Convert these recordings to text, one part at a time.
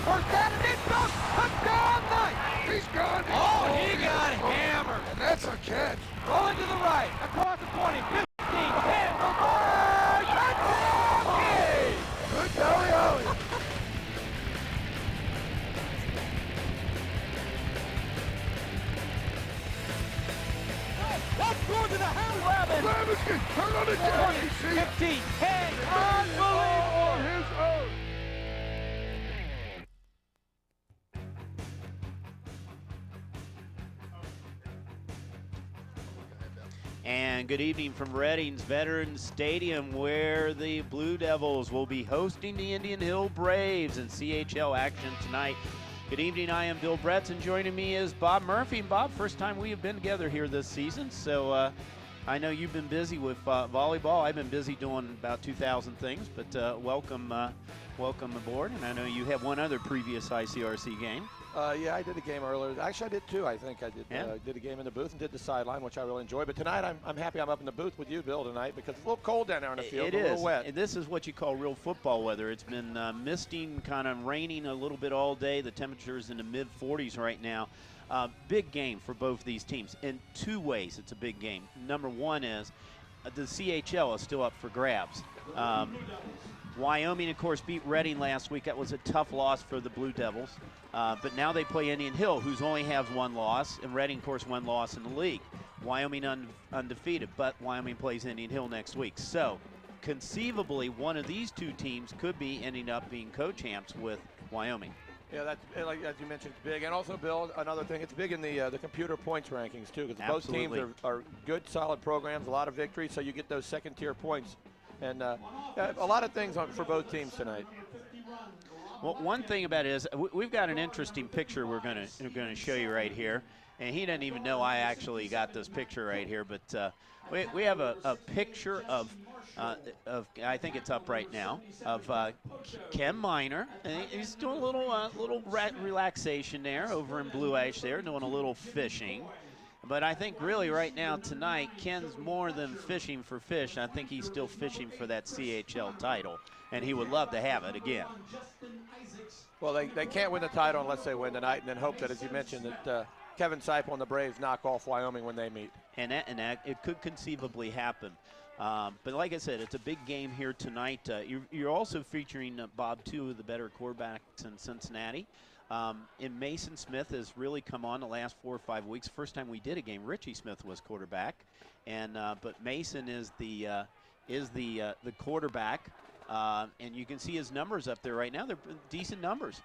First down and it goes. Touchdown, Knight. He's gone. Oh, he got hammered. And that's a catch. Rolling to the right. Across the 20. 15. 10. Touchdown, King. Good Dolly Ollie. That's going to the house. Levinson, turn on the jack. 15. 10. Unbelievable. His own. And good evening from Reading's Veterans Stadium, where the Blue Devils will be hosting the Indian Hill Braves in CHL action tonight. Good evening, I am Bill Bretz, and joining me is Bob Murphy. And Bob, first time we have been together here this season, so I know you've been busy with volleyball. I've been busy doing about 2,000 things, but welcome aboard. And I know you have one other previous ICRC game. Yeah, I did a game earlier. Actually, I did two. I think I did. Yeah. Did a game in the booth and did the sideline, which I really enjoyed. But tonight, I'm happy I'm up in the booth with you, Bill, tonight because it's a little cold down there in the field. It a is. little wet. And this is what you call real football weather. It's been misting, kind of raining a little bit all day. The temperature's in the mid-40s right now. Big game for both these teams. In two ways, it's a big game. Number one is the CHL is still up for grabs. Wyoming, of course, beat Reading last week. That was a tough loss for the Blue Devils. But now they play Indian Hill, who's only has one loss, and Reading, of course, one loss in the league. Wyoming undefeated, but Wyoming plays Indian Hill next week. So, conceivably, one of these two teams could be ending up being co-champs with Wyoming. Yeah, that's like as you mentioned, it's big. And also, Bill, another thing, it's big in the computer points rankings too, because both teams are good, solid programs, a lot of victories, so you get those second-tier points. And a lot of things for both teams tonight. Well, one thing about it is we've got an interesting picture we're going to show you right here, and he doesn't even know I actually got this picture right here. But we have a picture of I think it's up right now, of Ken Miner. And he's doing a little relaxation there over in Blue Ash there, doing a little fishing. But I think really right now tonight, Ken's more than fishing for fish. I think he's still fishing for that CHL title, and he would love to have it again. Well, they can't win the title unless they win tonight, and then hope that, as you mentioned, that Kevin Seipel and the Braves knock off Wyoming when they meet. And that it could conceivably happen. But like I said, it's a big game here tonight. You're also featuring, Bob, two of the better quarterbacks in Cincinnati. And Mason Smith has really come on the last 4 or 5 weeks. First time we did a game, Richie Smith was quarterback, and but Mason is the quarterback, and you can see his numbers up there right now. They're decent numbers.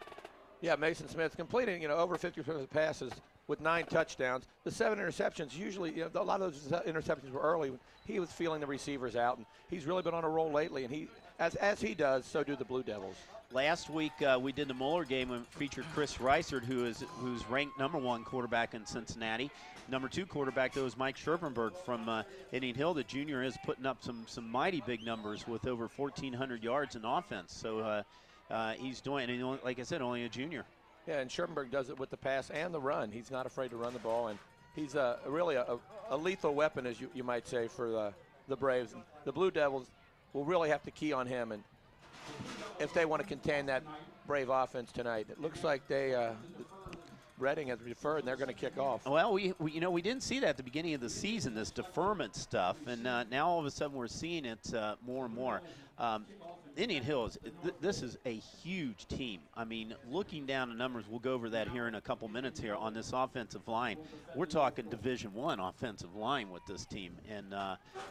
Yeah, Mason Smith completing over 50% of the passes with 9 touchdowns. The 7 interceptions, usually a lot of those interceptions were early. He was feeling the receivers out, and he's really been on a roll lately. And he, as he does, so do the Blue Devils. Last week we did the Mueller game and featured Chris Reisert, who's ranked #1 quarterback in Cincinnati. #2 quarterback, though, is Mike Scherpenberg from Indian Hill. The junior is putting up some mighty big numbers with over 1,400 yards in offense. So he's doing, and like I said, only a junior. Yeah, and Scherpenberg does it with the pass and the run. He's not afraid to run the ball, and he's really a lethal weapon, as you might say, for the Braves. The Blue Devils will really have to key on him, and if they want to contain that Brave offense tonight. It looks like Reading has deferred, and they're going to kick off. Well, we didn't see that at the beginning of the season, this deferment stuff, and now all of a sudden we're seeing it more and more. Indian Hill this is a huge team. I mean, looking down the numbers, we'll go over that here in a couple minutes here on this offensive line. We're talking Division I offensive line with this team, and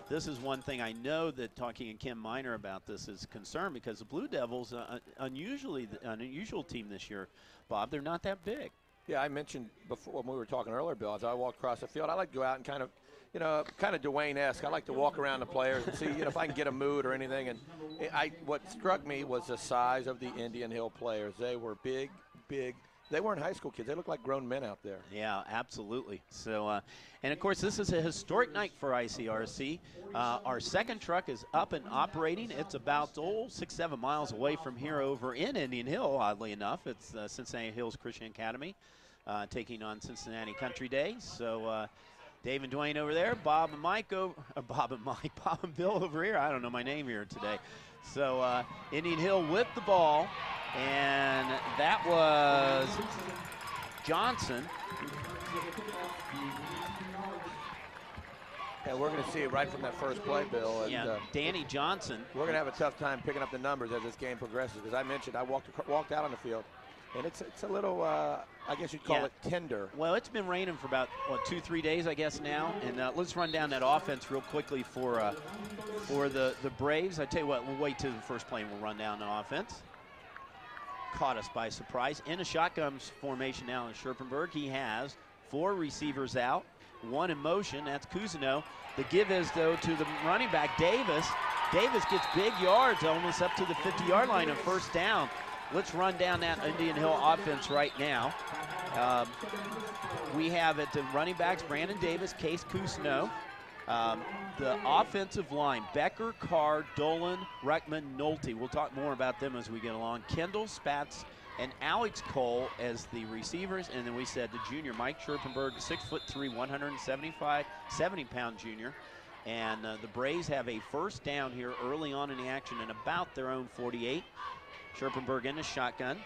this is one thing I know that talking to Ken Miner about this is concerned, because the Blue Devils, an unusual team this year, Bob, they're not that big. Yeah, I mentioned before when we were talking earlier, Bill, as I walked across the field, I like to go out and kind of Dwayne-esque. I like to walk around the players and see, if I can get a mood or anything. And what struck me was the size of the Indian Hill players. They were big. They weren't high school kids. They looked like grown men out there. Yeah, absolutely. So, and of course, this is a historic night for ICRC. Our second truck is up and operating. It's about 6-7 miles away from here over in Indian Hill, oddly enough. It's Cincinnati Hills Christian Academy taking on Cincinnati Country Day. So Dave and Dwayne over there, Bob and Mike over, Bob and Bill over here. I don't know my name here today. So Indian Hill with the ball, and that was Johnson. And we're going to see it right from that first play, Bill. And, Yeah, Danny Johnson. we're going to have a tough time picking up the numbers as this game progresses. Because I mentioned I walked out on the field, and it's a little, I guess you'd call it tender. Well, it's been raining for about, 2-3 days, I guess, now. And let's run down that offense real quickly for the Braves. I tell you what, we'll wait till the first play and we'll run down the offense. Caught us by surprise. In a shotgun formation now in Scherpenberg. He has 4 receivers out, 1 in motion. That's Cousineau. The give is, though, to the running back, Davis. Davis gets big yards, almost up to the 50-yard line of first down. Let's run down that Indian Hill offense right now. We have at the running backs, Brandon Davis, Case Cousineau. The offensive line, Becker, Carr, Dolan, Reckman, Nolte. We'll talk more about them as we get along. Kendall, Spatz, and Alex Cole as the receivers. And then we said the junior, Mike Scherpenberg, 6'3", 170-pound junior. And the Braves have a first down here early on in the action and about their own 48. Scherpenberg in the shotgun.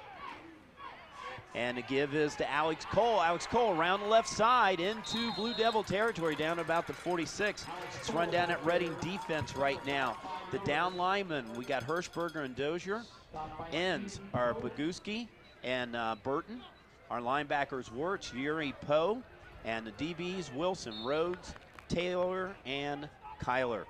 And the give is to Alex Cole. Alex Cole around the left side into Blue Devil territory down about the 46. Let's run down at Reading defense right now. The down linemen, we got Hirschberger and Dozier. Ends are Boguski and Burton. Our linebackers, Wirtz, Yuri, Poe. And the DBs, Wilson, Rhodes, Taylor, and Kyler.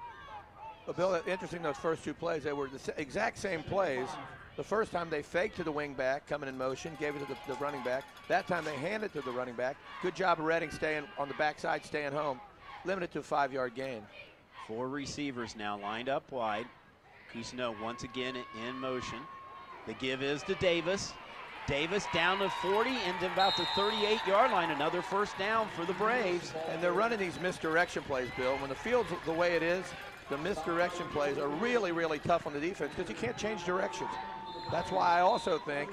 Well, Bill, interesting, those first 2 plays, they were the exact same plays. The first time they faked to the wing back, coming in motion, gave it to the running back. That time they handed it to the running back. Good job of Reading staying on the backside, staying home. Limited to a 5-yard gain. 4 receivers now lined up wide. Cousineau once again in motion. The give is to Davis. Davis down to 40 and about the 38-yard line. Another first down for the Braves. And they're running these misdirection plays, Bill. When the field's the way it is, the misdirection plays are really, really tough on the defense because you can't change directions. That's why I also think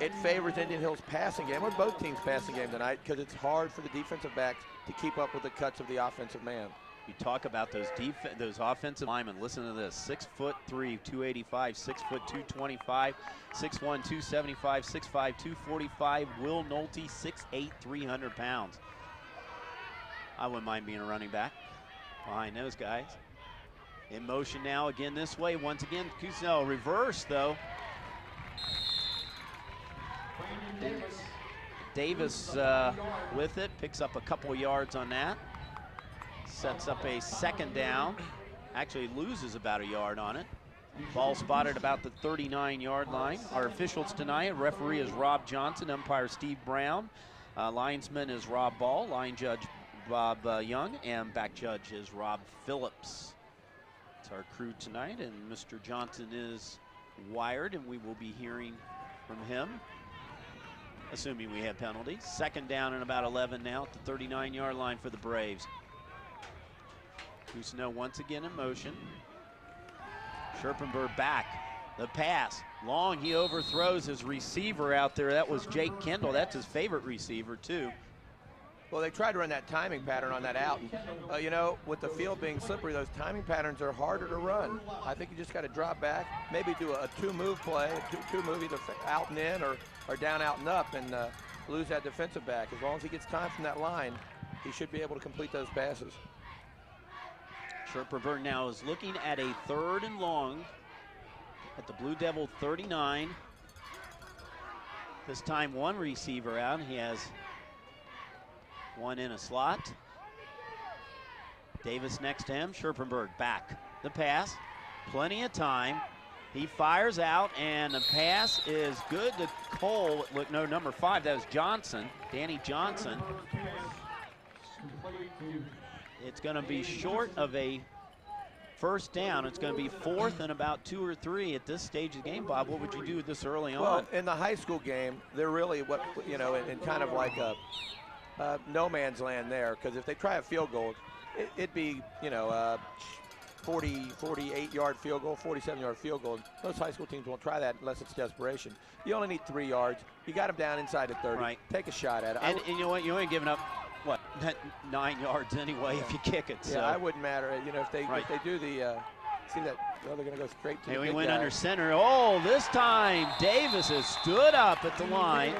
it favors Indian Hill's passing game, or both teams' passing game tonight, because it's hard for the defensive backs to keep up with the cuts of the offensive man. You talk about those offensive linemen. Listen to this: 6'3", 285, 6'2", 225, 6'1", 275, 6'5", 245. Will Nolte, 6'8", 300 pounds. I wouldn't mind being a running back behind those guys. In motion now, again this way. Once again, Cousineau reverse though. Davis with it, picks up a couple yards on that. Sets up a second down. Actually loses about a yard on it. Ball spotted about the 39-yard line. Our officials tonight, referee is Rob Johnson, umpire Steve Brown. Linesman is Rob Ball, line judge Bob Young, and back judge is Rob Phillips. It's our crew tonight, and Mr. Johnson is wired, and we will be hearing from him, assuming we have penalties. Second down and about 11 now at the 39-yard line for the Braves. Cousineau once again in motion. Scherpenberg back. The pass. Long, he overthrows his receiver out there. That was Jake Kendall. That's his favorite receiver, too. Well, they tried to run that timing pattern on that out. And, you know, with the field being slippery, those timing patterns are harder to run. I think you just got to drop back, maybe do a 2-move play, two-move either out and in or down, out, and up, and lose that defensive back. As long as he gets time from that line, he should be able to complete those passes. Scherpenberg now is looking at a 3rd and long at the Blue Devil 39. This time 1 receiver out. He has 1 in a slot. Davis next to him. Scherpenberg back. The pass. Plenty of time. He fires out, and the pass is good to Cole. Look, no, number 5. That was Johnson. Danny Johnson. It's going to be short of a first down. It's going to be 4th and about 2 or 3 at this stage of the game. Bob, what would you do this early on? Well, in the high school game, they're really in kind of like a no man's land there, because if they try a field goal, it'd be 48-yard field goal, 47-yard field goal. Most high school teams won't try that unless it's desperation. You only need 3 yards. You got them down inside the 30. Right. Take a shot at it. And you know what? You ain't giving up, what, 9 yards anyway if you kick it. Yeah, So. I wouldn't matter. You know, if they do the see that, well, they're going to go straight to Hey, the we big went guy. under center. Oh, this time Davis has stood up at the line.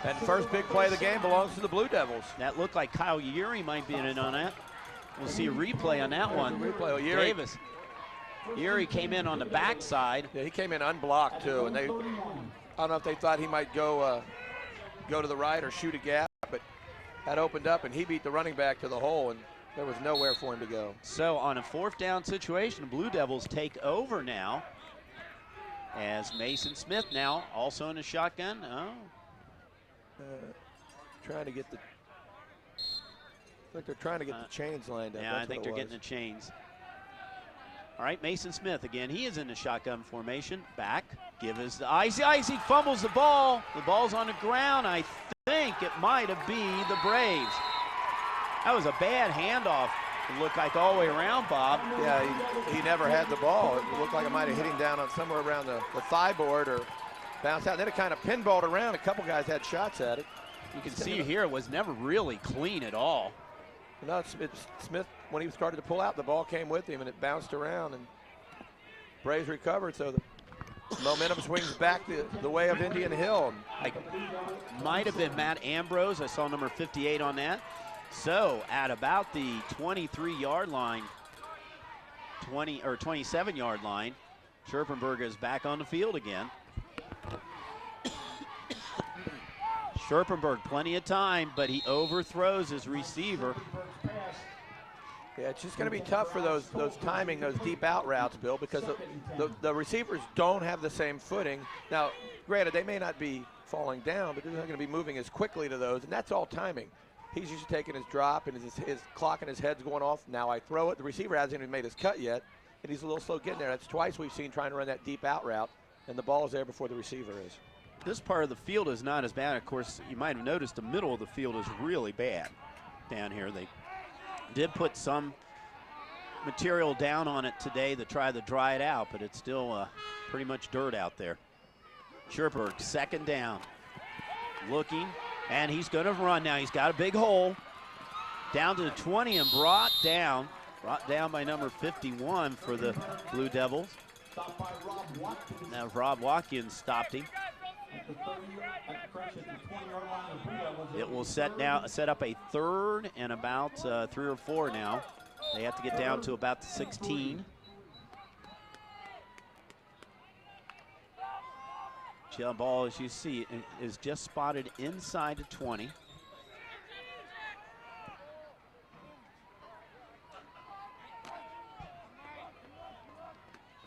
And first big play of the game belongs to the Blue Devils. That looked like Kyle Urey might be in on that. We'll see a replay on that one. Replay. Oh, Urey. Davis. Urey came in on the backside. Yeah, he came in unblocked too, and I don't know if they thought he might go to the right or shoot a gap, but that opened up and he beat the running back to the hole, and there was nowhere for him to go. So on a 4th down situation, the Blue Devils take over now as Mason Smith now also in a shotgun. Oh. Trying to get the. I think they're trying to get the chains lined up. Yeah, That's I think what they're it getting the was. chains. All right, Mason Smith again. He is in the shotgun formation. Back, give us the icy. He fumbles the ball. The ball's on the ground. I think it might have been the Braves. That was a bad handoff. It looked like all the way around, Bob. Yeah, he never had the ball. It looked like it might have hit him down on somewhere around the thigh board or bounced out. Then it kind of pinballed around. A couple guys had shots at it. You can see here it was never really clean at all. No, Smith, when he started to pull out, the ball came with him and it bounced around, and Braves recovered, so the momentum swings back the way of Indian Hill. Might have been Matt Ambrose. I saw number 58 on that. So at about the 23-yard line, 27-yard line, Scherpenberg is back on the field again. Scherpenberg, plenty of time, but he overthrows his receiver. Yeah, it's just going to be tough for those timing, those deep out routes, Bill, because the receivers don't have the same footing. Now, granted, they may not be falling down, but they're not going to be moving as quickly to those, and that's all timing. He's usually taking his drop, and his clock and his head's going off. Now I throw it. The receiver hasn't even made his cut yet, and he's a little slow getting there. That's twice we've seen trying to run that deep out route, and the ball is there before the receiver is. This part of the field is not as bad. Of course, you might have noticed the middle of the field is really bad down here. They did put some material down on it today to try to dry it out, but it's still pretty much dirt out there. Scherpenberg, 2nd down. Looking, and he's going to run now. He's got a big hole. Down to the 20 and brought down by number 51 for the Blue Devils. Now Rob Watkins stopped him. It will set up a 3rd and about 3 or 4 now. They have to get down to about the 16. The ball, as you see, is just spotted inside the 20.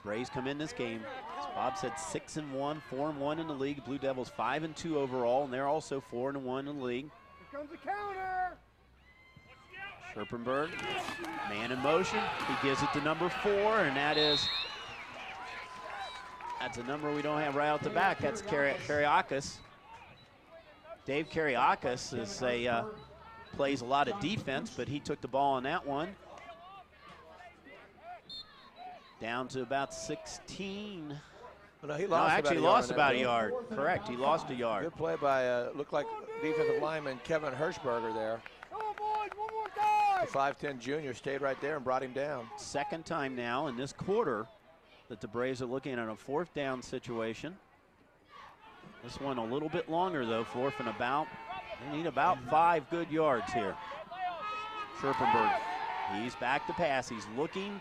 Braves come in this game, as Bob said, 6-1, 4-1 in the league. Blue Devils 5-2 overall, and they're also 4-1 in the league. Here comes the counter. Scherpenberg, man in motion. He gives it to number 4, and that's a number we don't have right out the back. That's Kariakis. Dave Kariakis plays a lot of defense, but he took the ball on that one. Down to about 16. No, he lost about a yard. Correct, he lost a yard. Good play by, looked like defensive lineman Kevin Hirschberger there. Come on, boys, one more time. The 5'10" junior stayed right there and brought him down. 2nd time now in this quarter that the Braves are looking at a 4th down situation. This one a little bit longer though, 4th and about. They need about 5 good yards here. Scherpenberg, he's back to pass. He's looking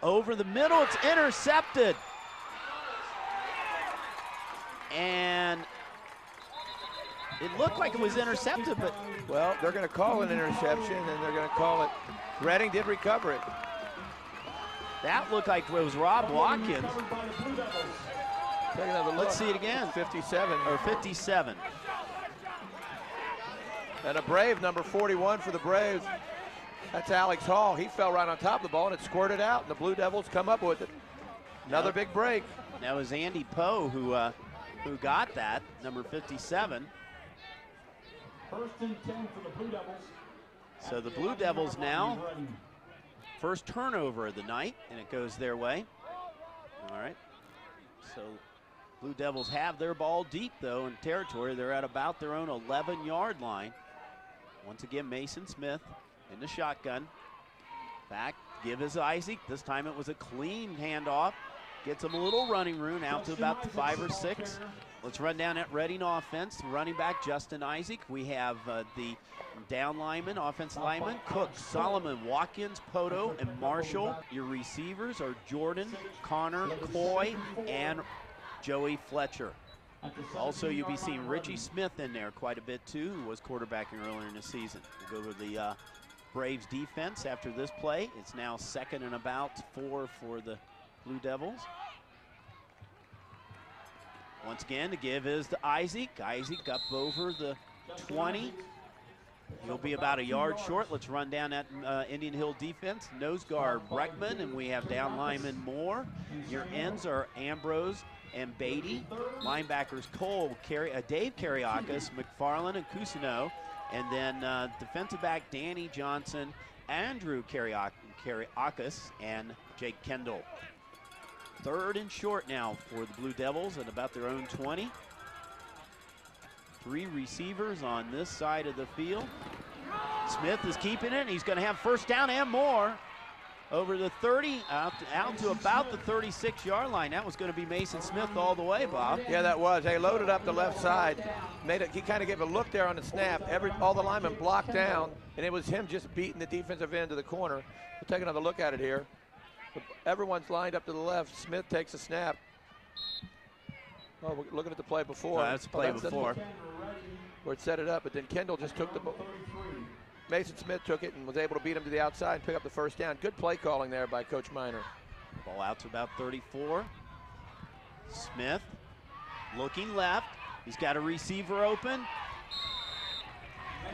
over the middle. It's intercepted. And it looked like it was intercepted, but well, they're going to call an interception, and they're going to call it. Redding did recover it. that looked like it was Rob Watkins. Take another look. Let's see it again. 57. Or 57. And a Brave, number 41 for the Braves. That's Alex Hall. He fell right on top of the ball, and it squirted out, and the Blue Devils come up with it. Another big break. That was Andy Poe who got that, number 57. 1st and 10 for the Blue Devils. So the Blue Devils now, first turnover of the night, and it goes their way. All right. So Blue Devils have their ball deep, though, in territory. They're at about their own 11-yard line. Once again, Mason Smith in the shotgun. Back, give is Isaac. This time it was a clean handoff. Gets him a little running room out to about 5 or 6. Let's run down that Reading offense. Running back, Justin Isaac. We have the down lineman, offensive lineman, Cook, Solomon, Watkins, Poto, and Marshall. Your receivers are Jordan, Connor, Coy, and Joey Fletcher. Also, you'll be seeing Richie Smith in there quite a bit too, who was quarterbacking earlier in the season. We'll go to the Braves defense after this play. It's now 2nd and about 4 for the Blue Devils. Once again, the give is to Isaac. Isaac up over the 20. He'll be about a yard short. Let's run down that Indian Hill defense. Nose guard Breckman, and we have down lineman Moore. Your ends are Ambrose and Beatty. Linebackers Cole, Dave Kariakis, McFarland, and Cousineau. And then defensive back Danny Johnson, Andrew Kariakis, and Jake Kendall. 3rd and short now for the Blue Devils at about their own 20. 3 receivers on this side of the field. Smith is keeping it. He's going to have first down and more. Over the 30, out to about the 36-yard line. That was going to be Mason Smith all the way, Bob. Yeah, that was. They loaded up the left side. He kind of gave a look there on the snap. All the linemen blocked down, and it was him just beating the defensive end to the corner. We'll take another look at it here. Everyone's lined up to the left. Smith takes a snap. Oh, we're looking at the play before. That's the play before. Where it set it up, but then Kendall just took the ball. Mason Smith took it and was able to beat him to the outside and pick up the first down. Good play calling there by Coach Miner. Ball out to about 34. Smith looking left. He's got a receiver open.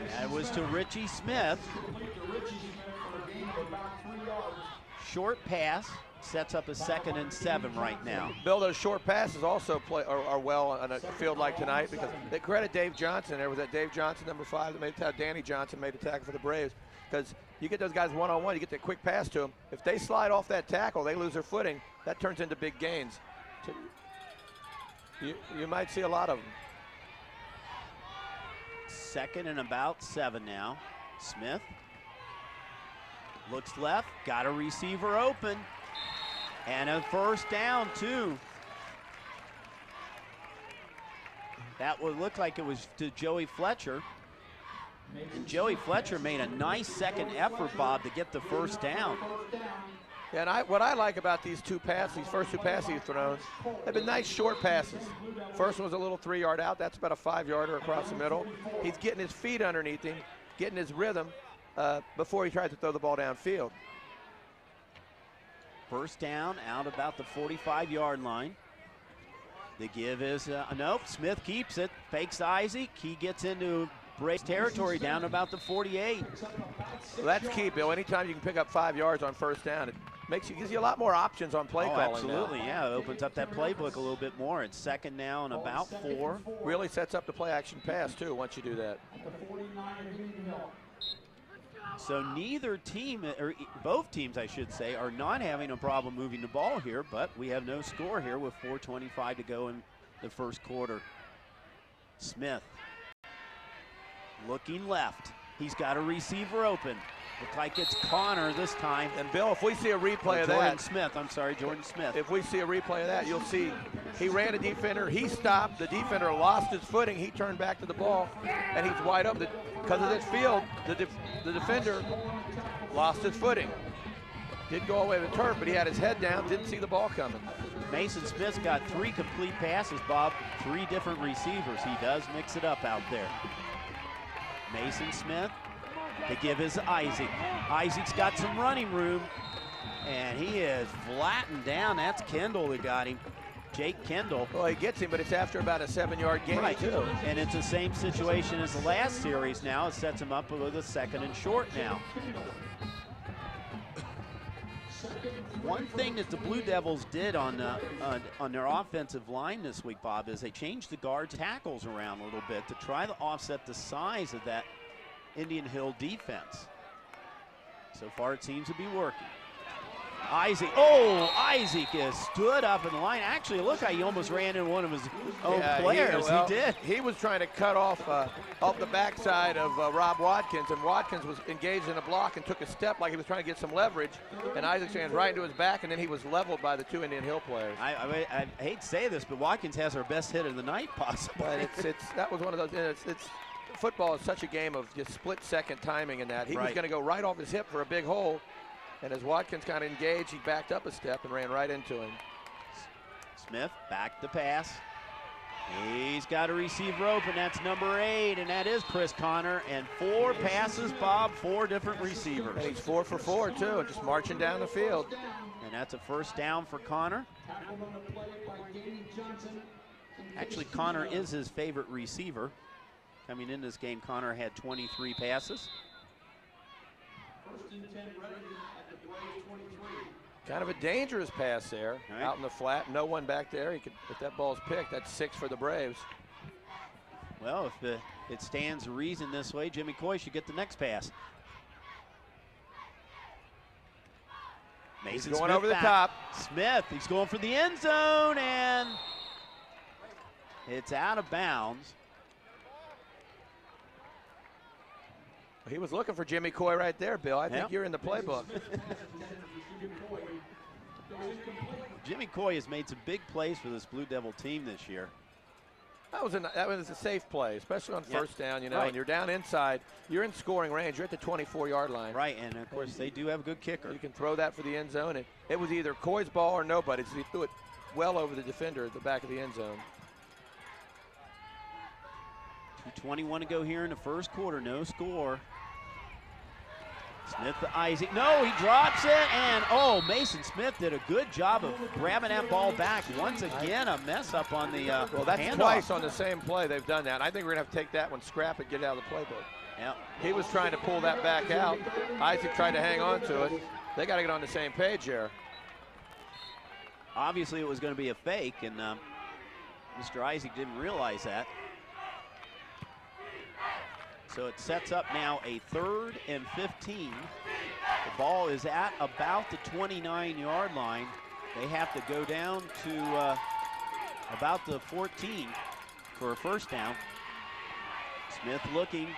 That was to Richie Smith. Short pass sets up a 2nd and 7 right now. Bill, those short passes also are well on a field like tonight because they credit Dave Johnson. There was that Dave Johnson, number 5, that made the tackle. Danny Johnson made the tackle for the Braves because you get those guys one-on-one, you get that quick pass to them. If they slide off that tackle, they lose their footing. That turns into big gains. So you might see a lot of them. 2nd and about 7 now. Smith looks left, got a receiver open, and a first down too. That would look like it was to Joey Fletcher. And Joey Fletcher made a nice second effort, Bob, to get the first down. Yeah, and what I like about these first two passes he's thrown, they've been nice short passes. First one was a little 3-yard out. That's about a 5-yarder across the middle. He's getting his feet underneath him, getting his rhythm before he tries to throw the ball downfield. First down out about the 45-yard line. The give is, nope, Smith keeps it, fakes Isaac. He gets into Braves territory down about the 48. Well, that's key, Bill. Anytime you can pick up 5 yards on first down, it gives you a lot more options on play calling. Absolutely, now. Yeah, it opens up that playbook a little bit more. It's 2nd now and about 4. Really sets up the play action pass too once you do that. So neither team, or both teams I should say, are not having a problem moving the ball here, but we have no score here with 4:25 to go in the first quarter. Smith looking left. He's got a receiver open. Looks like it's Connor this time. And Bill, if we see a replay of Jordan that. Smith, I'm sorry, Jordan Smith. If we see a replay of that, you'll see he ran a defender, he stopped, the defender lost his footing, he turned back to the ball, and he's wide open. Because of this field, the defender lost his footing. Did go away with turf, but he had his head down, didn't see the ball coming. Mason Smith's got 3 complete passes, Bob, 3 different receivers. He does mix it up out there. Mason Smith, the give is Isaac. Isaac's got some running room, and he is flattened down. That's Kendall that got him. Jake Kendall. Well, he gets him, but it's after about a 7-yard gain, right, too. And it's the same situation as the last series now. It sets him up with a 2nd and short now. One thing that the Blue Devils did on their offensive line this week, Bob, is they changed the guard tackles around a little bit to try to offset the size of that Indian Hill defense. So far, it seems to be working. Isaac. Oh, Isaac has stood up in the line. Actually, it looked like he almost ran into one of his own players. Well, he did. He was trying to cut off the backside of Rob Watkins, and Watkins was engaged in a block and took a step like he was trying to get some leverage, and Isaac ran right into his back, and then he was leveled by the two Indian Hill players. I hate to say this, but Watkins has our best hit of the night, possibly. But that was one of those. It's football is such a game of just split-second timing in that. He was going to go right off his hip for a big hole. And as Watkins kind of engaged, he backed up a step and ran right into him. Smith back to pass. He's got a receiver open. That's number 8, and that is Chris Connor. And 4 passes, Bob, 4 different receivers. And he's 4 for 4 too, and just marching down the field. And that's a first down for Connor. Actually, Connor is his favorite receiver. Coming in this game, Connor had 23 passes. Kind of a dangerous pass there, out in the flat. No one back there. If that ball's picked, that's 6 for the Braves. Well, if it stands to reason this way, Jimmy Coy should get the next pass. Mason He's going Smith over the back. top. Smith, he's going for the end zone, and it's out of bounds. He was looking for Jimmy Coy right there, Bill. I think you're in the playbook. Jimmy Coy has made some big plays for this Blue Devil team this year. That was a safe play, especially on first down, Right. and you're down inside. You're in scoring range. You're at the 24-yard line. Right, and of course they do have a good kicker. You can throw that for the end zone. And it was either Coy's ball or nobody's. He threw it well over the defender at the back of the end zone. 2:21 to go here in the first quarter. No score. Smith to Isaac. No, he drops it, and Mason Smith did a good job of grabbing that ball back. Once again, a mess up on the well, that's handoff. twice on the same play they've done that. I think we're going to have to take that one, scrap it, get it out of the playbook. Yep. He was trying to pull that back out. Isaac tried to hang on to it. They got to get on the same page here. Obviously, it was going to be a fake, and Mr. Isaac didn't realize that. So it sets up now a 3rd and 15. The ball is at about the 29-yard line. They have to go down to about the 14 for a first down. Smith looking.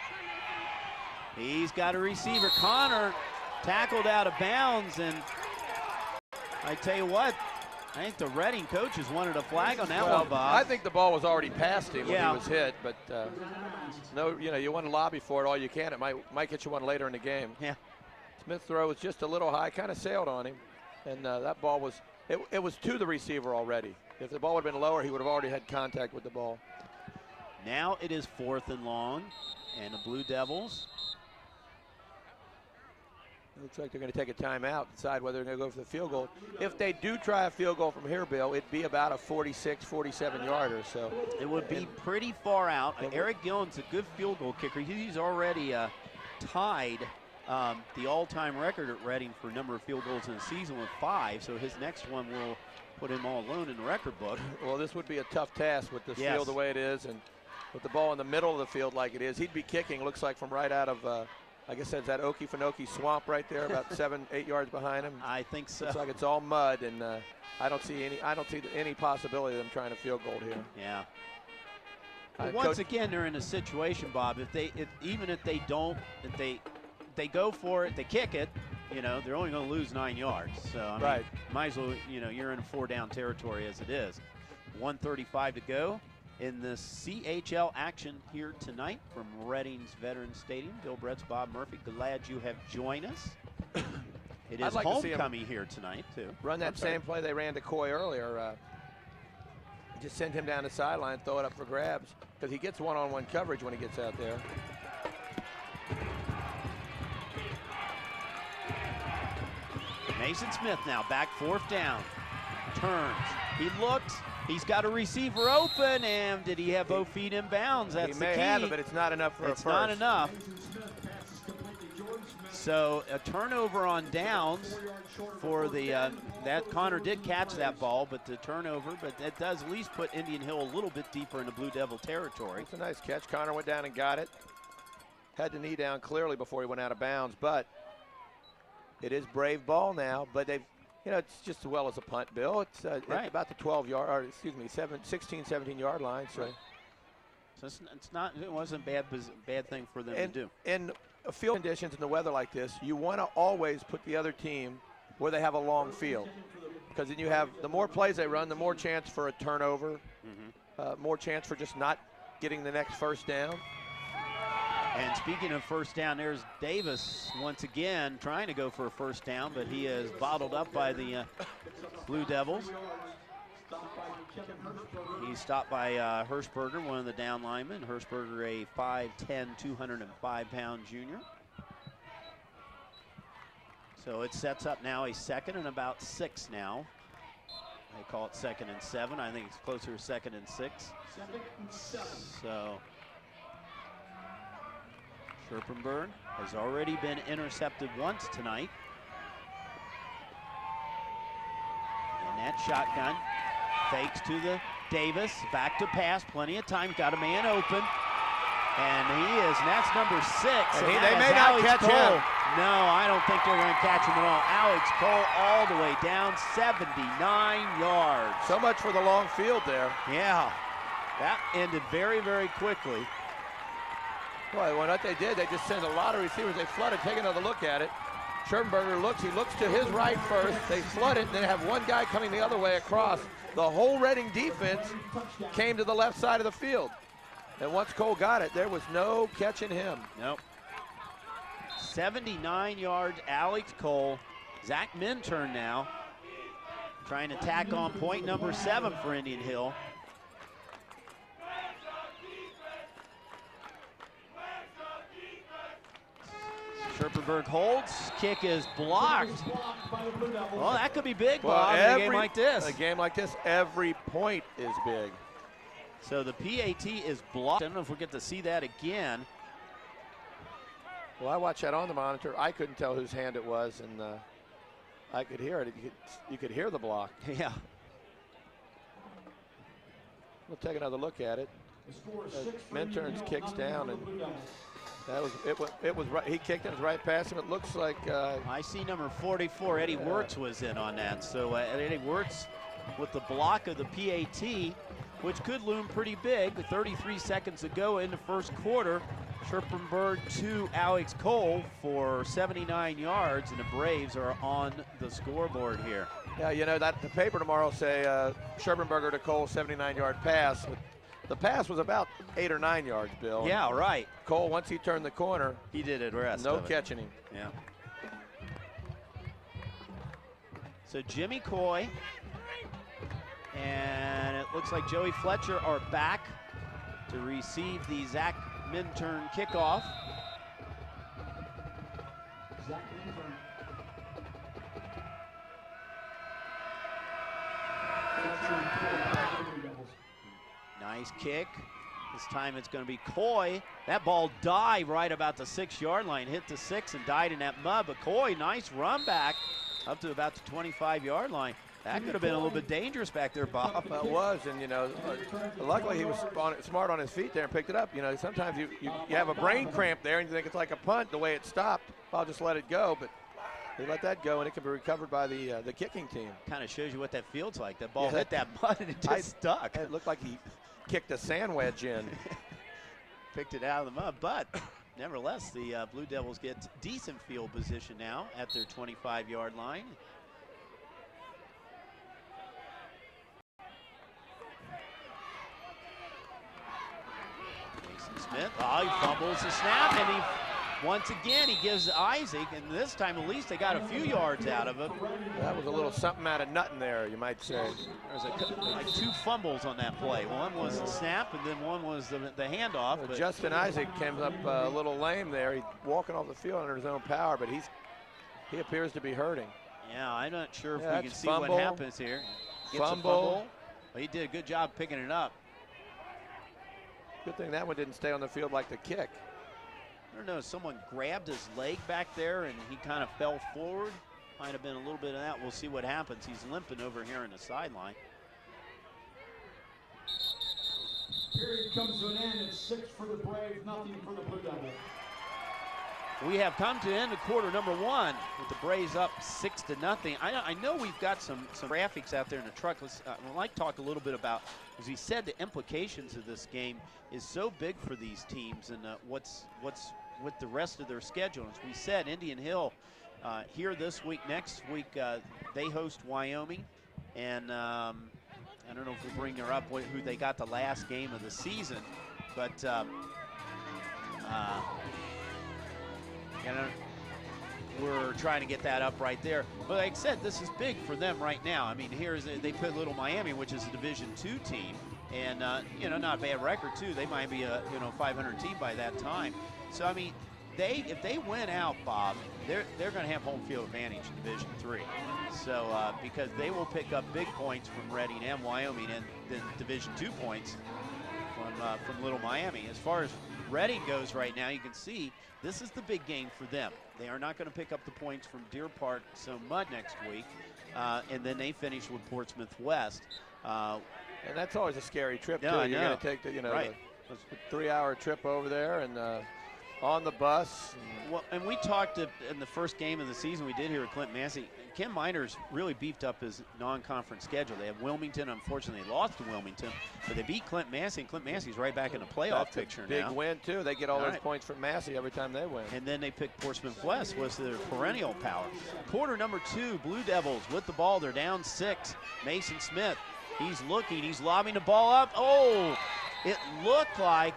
He's got a receiver. Connor tackled out of bounds, and I tell you what, I think the Reading coaches wanted a flag on that one, Bob. I think the ball was already past him when he was hit, but no, you want to lobby for it all you can. It might get you one later in the game. Yeah. Smith's throw was just a little high, kind of sailed on him, and that ball was it was to the receiver already. If the ball would have been lower, he would have already had contact with the ball. Now it is 4th and long, and the Blue Devils. It looks like they're going to take a timeout, decide whether they're going to go for the field goal. If they do try a field goal from here, Bill, it'd be about a 46, 47-yarder. So it would be pretty far out. Eric Gillen's a good field goal kicker. He's already tied the all-time record at Reading for number of field goals in a season with 5. So his next one will put him all alone in the record book. Well, this would be a tough task with this field the way it is, and with the ball in the middle of the field like it is. He'd be kicking, looks like, from right out of I guess that's that Okefenokee swamp right there, about 7-8 yards behind him. I think so. Looks like it's all mud, and I don't see any possibility of them trying to field goal here. Yeah. Once again, they're in a situation, Bob. If they they go for it, they kick it. They're only going to lose 9 yards. So I mean, might as well. You're in a 4-down territory as it is. 1:35 to go in the CHL action here tonight from Reading's Veterans Stadium. Bill Bretz, Bob Murphy, glad you have joined us. It is homecoming here tonight, too. Run that same play they ran to Coy earlier. Just send him down the sideline, throw it up for grabs, because he gets one-on-one coverage when he gets out there. Mason Smith now back 4th down. Turns. He looks. He's got a receiver open, and did he have both feet in bounds? That's the key. He may have it, but it's not enough for a first. It's not enough. So a turnover on downs for the that Connor did catch that ball, but the turnover, but that does at least put Indian Hill a little bit deeper into Blue Devil territory. It's a nice catch. Connor went down and got it. Had the knee down clearly before he went out of bounds, but it is Brave ball now. But You know, it's just as well as a punt, Bill. It's Right. about the 12-yard, or excuse me, 16, 17-yard line. So, Right. So it's not. It wasn't a bad thing for them to do. in field conditions and the weather like this, you want to always put the other team where they have a long field, because then you have the more plays they run, the more chance for a turnover, more chance for just not getting the next first down. And speaking of first down, there's Davis once again trying to go for a first down, but he is bottled up by the Blue Devils. He's stopped by Hirschberger, one of the down linemen. Hirschberger, a 5'10", 205-pound junior. So it sets up now a 2nd and about 6 now. They call it 2nd and 7. I think it's closer to 2nd and 6. So Scherpenberg has already been intercepted once tonight. And that shotgun fakes to the Davis, back to pass, plenty of time, got a man open. And that's number 6. And and they that may is not Alex catch Cole. him. No, I don't think they're going to catch him at all. Alex Cole all the way down, 79 yards. So much for the long field there. Yeah, that ended very, very quickly. Boy, what they did, they just sent a lot of receivers. They flooded. Take another look at it. Scherpenberger looks. He looks to his right first. They flood it, and then have one guy coming the other way across. The whole Reading defense came to the left side of the field. And once Cole got it, there was no catching him. Nope. 79 yards, Alex Cole. Zach Minturn now trying to tack on point number 7 for Indian Hill. Scherpenberg holds, kick is blocked. Well, that could be big, Bob, in a game like this. A game like this, every point is big. So the PAT is blocked. I don't know if we'll get to see that again. Well, I watched that on the monitor. I couldn't tell whose hand it was, and I could hear it. You could hear the block. Yeah. We'll take another look at it. Minturn's kicks down, and it was right. He kicked it, it was right past him. It looks like I see number 44, Eddie Wirtz, was in on that. So Eddie Wirtz with the block of the PAT, which could loom pretty big. 33 seconds to go in the first quarter. Scherpenberg to Alex Cole for 79 yards, and the Braves are on the scoreboard here. Yeah, you know, that the paper tomorrow will say Scherpenberger to Cole, 79-yard pass. The pass was about 8 or 9 yards, Bill. Yeah, right. Cole, once he turned the corner, He did it rest no of it. catching him. Yeah. So Jimmy Coy and it looks like Joey Fletcher are back to receive the Zach Minturn kickoff. Zach Minturn. Nice kick. This time it's going to be Coy. That ball died right about the 6-yard line, hit the 6 and died in that mud. But Coy, nice run back up to about the 25-yard line. That could have been a little bit dangerous back there, Bob. It was, and you know, luckily he was smart on his feet there and picked it up. You know, sometimes you have a brain cramp there and you think it's like a punt the way it stopped. I'll just let it go, but they let that go and it can be recovered by the kicking team. Kind of shows you what that feels like. That ball hit that mud and it just stuck. It looked like he kicked a sand wedge in. Picked it out of the mud, but nevertheless, the Blue Devils get decent field position now at their 25-yard line. Mason Smith, he fumbles the snap, and once again he gives Isaac, and this time at least they got a few yards out of it. That was a little something out of nothing there, you might say. There was like 2 fumbles on that play. One was the snap, and then one was the handoff. But Justin Isaac came up a little lame there. He's walking off the field under his own power, but he appears to be hurting. Yeah, I'm not sure if Yeah, we can see fumble. what happens here. Gets a fumble. Well, he did a good job picking it up. Good thing that one didn't stay on the field like the kick. I don't know, someone grabbed his leg back there and he kind of fell forward. Might have been a little bit of that. We'll see what happens. He's limping over here in the sideline. Period comes to an end. It's 6 for the Braves, nothing for the Blue Devils. We have come to the end of quarter number 1 with the Braves up 6-0. I know we've got some graphics out there in the truck. I'd like to talk a little bit about, as we said, the implications of this game is so big for these teams and what's with the rest of their schedule. As we said, Indian Hill here this week. Next week they host Wyoming, and I don't know if we'll bring her up who they got the last game of the season, but we're trying to get that up right there. But like I said, this is big for them right now. I mean, they put Little Miami, which is a Division II team, and not a bad record too. They might be a 500 team by that time. So I mean, if they win out, Bob, they're going to have home field advantage in Division III. So because they will pick up big points from Reading and Wyoming, and then Division II points from Little Miami. As far as Reading goes right now, you can see this is the big game for them. They are not going to pick up the points from Deer Park so Mud next week, and then they finish with Portsmouth West. And that's always a scary trip too. Yeah, You're going to take the right. the 3-hour trip over there and on the bus. Well, and we talked in the first game of the season we did here at Clint Massey. Ken Miners really beefed up his non-conference schedule. They have Wilmington. Unfortunately, they lost to Wilmington, but they beat Clint Massey, and Clint Massey's right back in the playoff picture now. Big win too. They get all those right. points from Massey every time they win. And then they picked Portsmouth West, was their perennial power. Quarter number 2, Blue Devils with the ball. They're down 6. Mason Smith, he's looking, he's lobbing the ball up. Oh! It looked like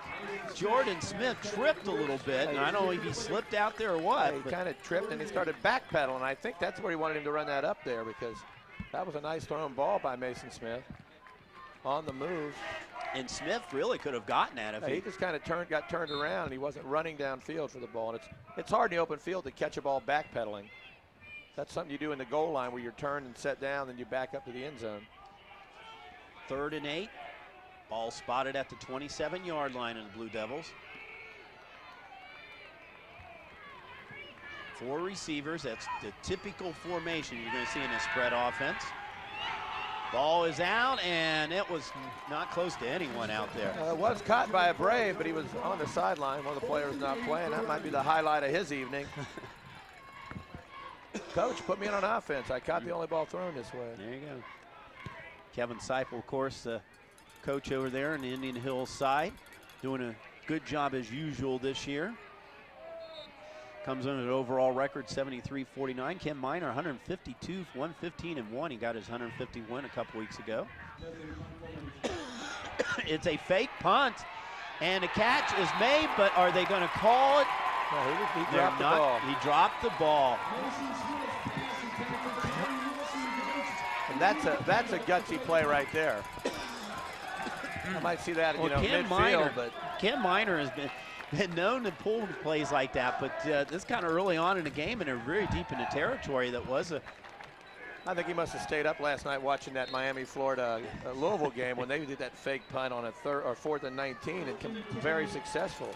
Jordan Smith tripped a little bit, and I don't know if he slipped out there or what. He kind of tripped and he started backpedaling. I think that's where he wanted him to run that up there, because that was a nice thrown ball by Mason Smith on the move. And Smith really could have gotten at it. He just kind of got turned around, and he wasn't running downfield for the ball. And it's hard in the open field to catch a ball backpedaling. That's something you do in the goal line where you're turned and set down, then you back up to the end zone. 3rd and 8. Ball spotted at the 27-yard line of the Blue Devils. 4 receivers. That's the typical formation you're going to see in a spread offense. Ball is out, and it was not close to anyone out there. Was caught by a Brave, but he was on the sideline. One of the players not playing. That might be the highlight of his evening. Coach, put me in on offense. I caught the only ball thrown this way. There you go. Kevin Seipel, of course, coach over there on the Indian Hill side, doing a good job as usual this year. Comes in at an overall record 73-49. Ken Miner 152, 115 and 1. He got his 150 win a couple weeks ago. It's a fake punt, and a catch is made, but are they going to call it? No, he dropped the ball. He dropped the ball. And that's a gutsy play right there. I might see that, midfield, but Ken Miner has been known to pull plays like that, but this kind of early on in the game, and they're very deep in the territory. That was I think he must have stayed up last night watching that Miami-Florida Louisville game when they did that fake punt on a 4th and 19 and very successful.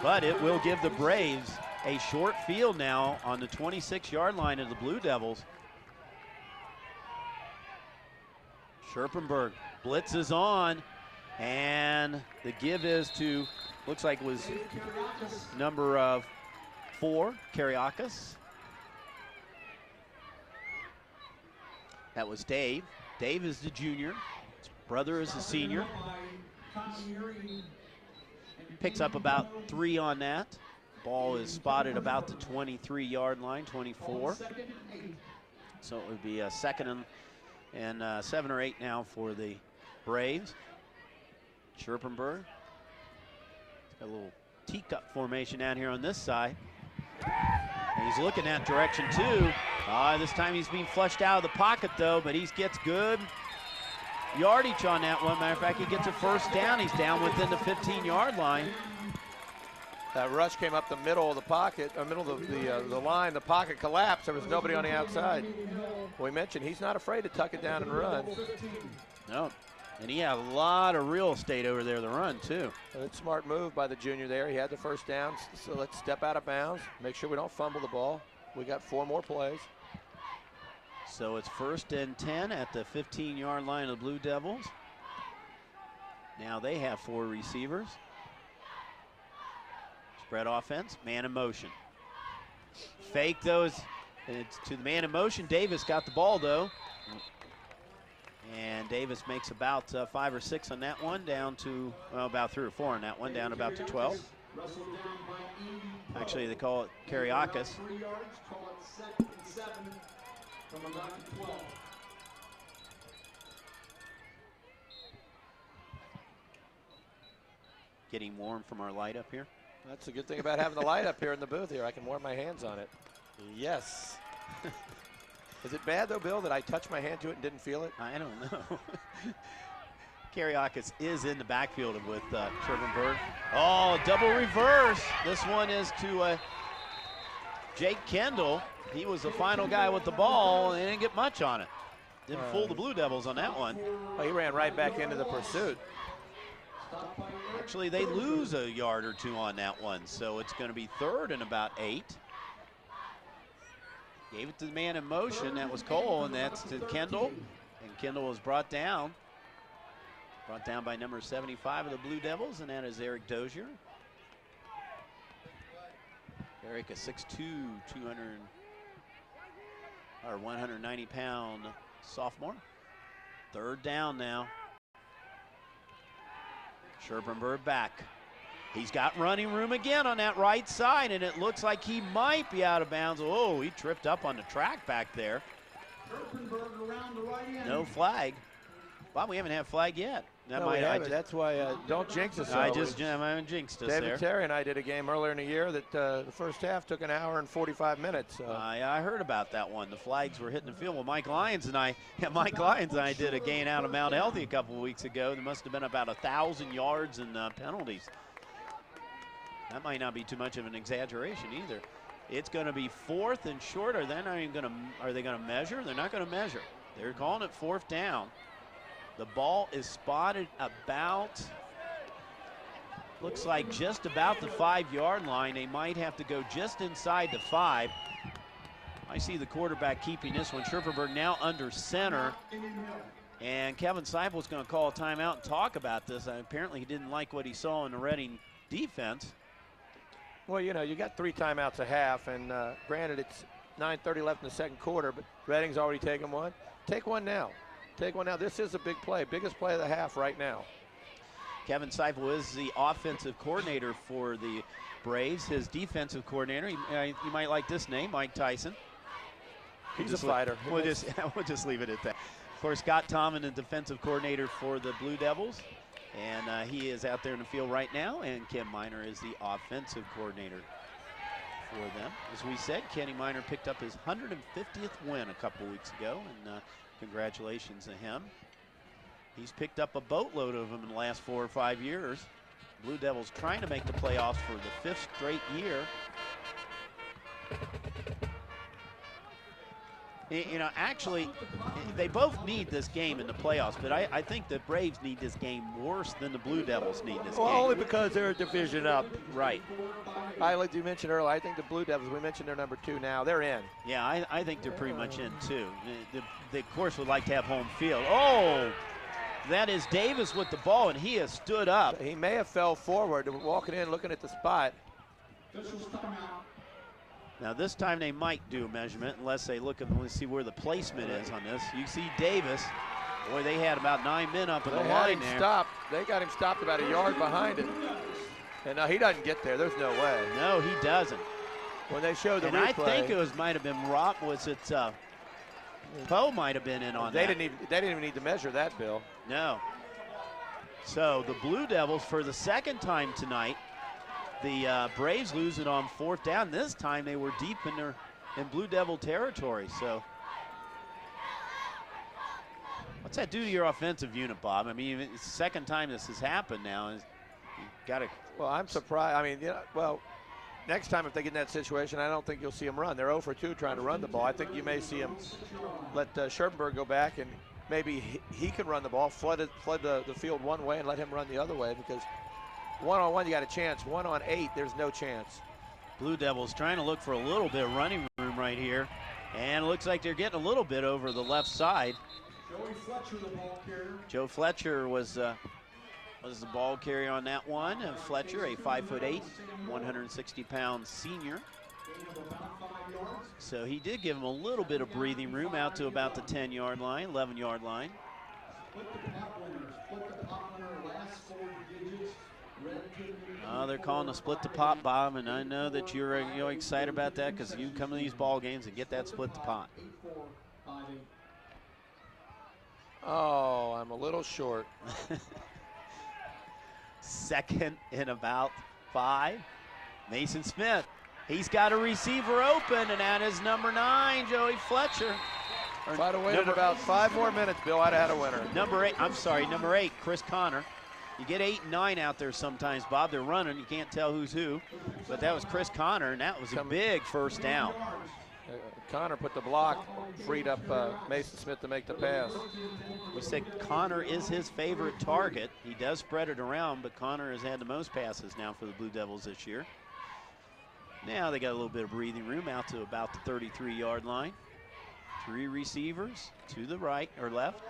But it will give the Braves a short field now on the 26-yard line of the Blue Devils. Scherpenberg blitzes on. And the give is to, looks like it was number 4, Kariakis. That was Dave. Dave is the junior. His brother is the senior. Picks up about 3 on that. Ball is spotted about the 23-yard line, 24. So it would be a 2nd and 7 or 8 now for the Braves. Scherpenberg. Got a little teacup formation down here on this side. And he's looking that direction too. This time he's being flushed out of the pocket though, but he gets good yardage on that one. Matter of fact, he gets a first down. He's down within the 15-yard line. That rush came up the middle of the pocket, middle of the line. The pocket collapsed. There was nobody on the outside. We mentioned he's not afraid to tuck it down and run. No. And he had a lot of real estate over there to run, too. Good smart move by the junior there. He had the first down, so let's step out of bounds. Make sure we don't fumble the ball. We got 4 more plays. So it's 1st and 10 at the 15-yard line of the Blue Devils. Now they have 4 receivers. Spread offense, man in motion. Fake those. It's to the man in motion. Davis got the ball, though. And Davis makes about 5 or 6 on that one, down to, well, about 3 or 4 on that one, down about to 12. Actually, they call it Kariakis. 3 yards, call it 2nd and 7 from about 12. Getting warm from our light up here. That's a good thing about having the light up here in the booth here. I can warm my hands on it. Yes. Is it bad, though, Bill, that I touched my hand to it and didn't feel it? I don't know. Kariakis is in the backfield with Scherpenberg. Oh, double reverse. This one is to Jake Kendall. He was the final guy with the ball, and he didn't get much on it. Didn't fool the Blue Devils on that one. Oh, he ran right back into the pursuit. Actually, they lose a yard or 2 on that one, so it's going to be 3rd and about 8. Gave it to the man in motion. That was Cole, and that's to Kendall. And Kendall was brought down. Brought down by number 75 of the Blue Devils, and that is Eric Dozier. Eric, a 6'2", 190-pound sophomore. 3rd down now. Scherpenberg back. He's got running room again on that right side, and it looks like he might be out of bounds. Oh, he tripped up on the track back there. No flag. Bob, we haven't had flag yet. No, we haven't. That's why don't jinx us. I haven't jinxed us there. David Terry and I did a game earlier in the year that the first half took an hour and 45 minutes. I heard about that one. The flags were hitting the field. Well, Mike Lyons and I did a game out of Mount Healthy a couple of weeks ago. There must have been about 1,000 yards and penalties. That might not be too much of an exaggeration either. It's going to be 4th and short. Are they going to measure? They're not going to measure. They're calling it 4th down. The ball is spotted about, looks like just about the 5-yard line. They might have to go just inside the 5. I see the quarterback keeping this one. Scherpenberg now under center. And Kevin Seipel is going to call a timeout and talk about this. Apparently he didn't like what he saw in the Reading defense. Well, you know, you got 3 timeouts a half, and granted it's 9:30 left in the 2nd quarter, but Reading's already taken one. Take one now. Take one now. This is a big play, biggest play of the half right now. Kevin Seipel is the offensive coordinator for the Braves. His defensive coordinator, you might like this name, Mike Tyson. He's a fighter. We'll just leave it at that. Of course, Scott Tomlin, the defensive coordinator for the Blue Devils. And he is out there in the field right now, and Ken Miner is the offensive coordinator for them. As we said, Kenny Miner picked up his 150th win a couple weeks ago, and congratulations to him. He's picked up a boatload of them in the last 4 or 5 years. Blue Devils trying to make the playoffs for the 5th straight year. You know, actually, they both need this game in the playoffs, but I think the Braves need this game worse than the Blue Devils need this game. Only because they're a division up. Right. Like you mentioned earlier, I think the Blue Devils, we mentioned they're number 2 now. They're in. Yeah, I think they're pretty much in, too. They, of course, would like to have home field. Oh, that is Davis with the ball, and he has stood up. He may have fell forward, walking in, looking at the spot. Now this time they might do a measurement unless they look at, let's see where the placement is on this. You see Davis, boy, they had about 9 men up in the line there. Stopped. They got him stopped about a yard behind it. And he doesn't get there. There's no way. No, he doesn't. When they show the and replay. I think it might have been Rob, was it Poe might have been in on that. They didn't even need to measure that, Bill. No. So the Blue Devils, for the 2nd time tonight, the Braves lose it on 4th down. This time they were deep in Blue Devil territory. So what's that do to your offensive unit, Bob? I mean, it's the 2nd time this has happened now. You got to. Well, I'm surprised. I mean, next time if they get in that situation, I don't think you'll see them run. They're 0 for 2 trying to run the ball. I think you may see them let Scherpenberg go back, and maybe he can run the ball, flood the field one way and let him run the other way, because one-on-one, you got a chance. 1 on 8, there's no chance. Blue Devils trying to look for a little bit of running room right here. And it looks like they're getting a little bit over the left side. Joey Fletcher, the ball carrier. Joe Fletcher was the ball carrier on that one. And Fletcher, a 5'8", 160-pound senior. So he did give him a little bit of breathing room out to about the 10-yard line, 11-yard line. They're calling a split the pop, Bob, and I know that you're excited about that because you come to these ball games and get that split the pot. Oh, I'm a little short. Second and about 5. Mason Smith. He's got a receiver open, and that is number 9, Joey Fletcher. If I'd have waited about 5 more minutes, Bill, I'd have had a winner. Number 8, Chris Connor. You get 8 and 9 out there sometimes, Bob. They're running. You can't tell who's who. But that was Chris Connor, and that was a big first down. Connor put the block, freed up Mason Smith to make the pass. We said Connor is his favorite target. He does spread it around, but Connor has had the most passes now for the Blue Devils this year. Now they got a little bit of breathing room out to about the 33-yard line. 3 receivers to the right or left.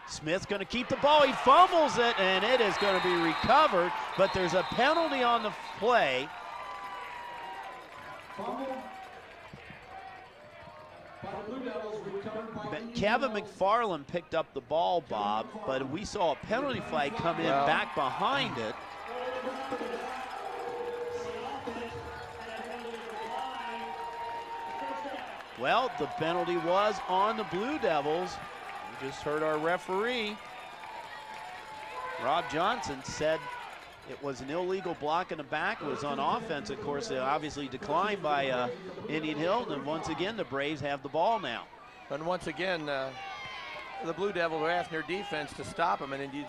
Smith's going to keep the ball. He fumbles it, and it is going to be recovered, but there's a penalty on the play. Kevin McFarland picked up the ball, Bob, but we saw a penalty flag come in back behind it. Well, the penalty was on the Blue Devils. We just heard our referee, Rob Johnson, said it was an illegal block in the back. It was on offense, of course. They obviously declined by Indian Hill, and once again, the Braves have the ball now. And once again, the Blue Devils are asking their defense to stop them, and you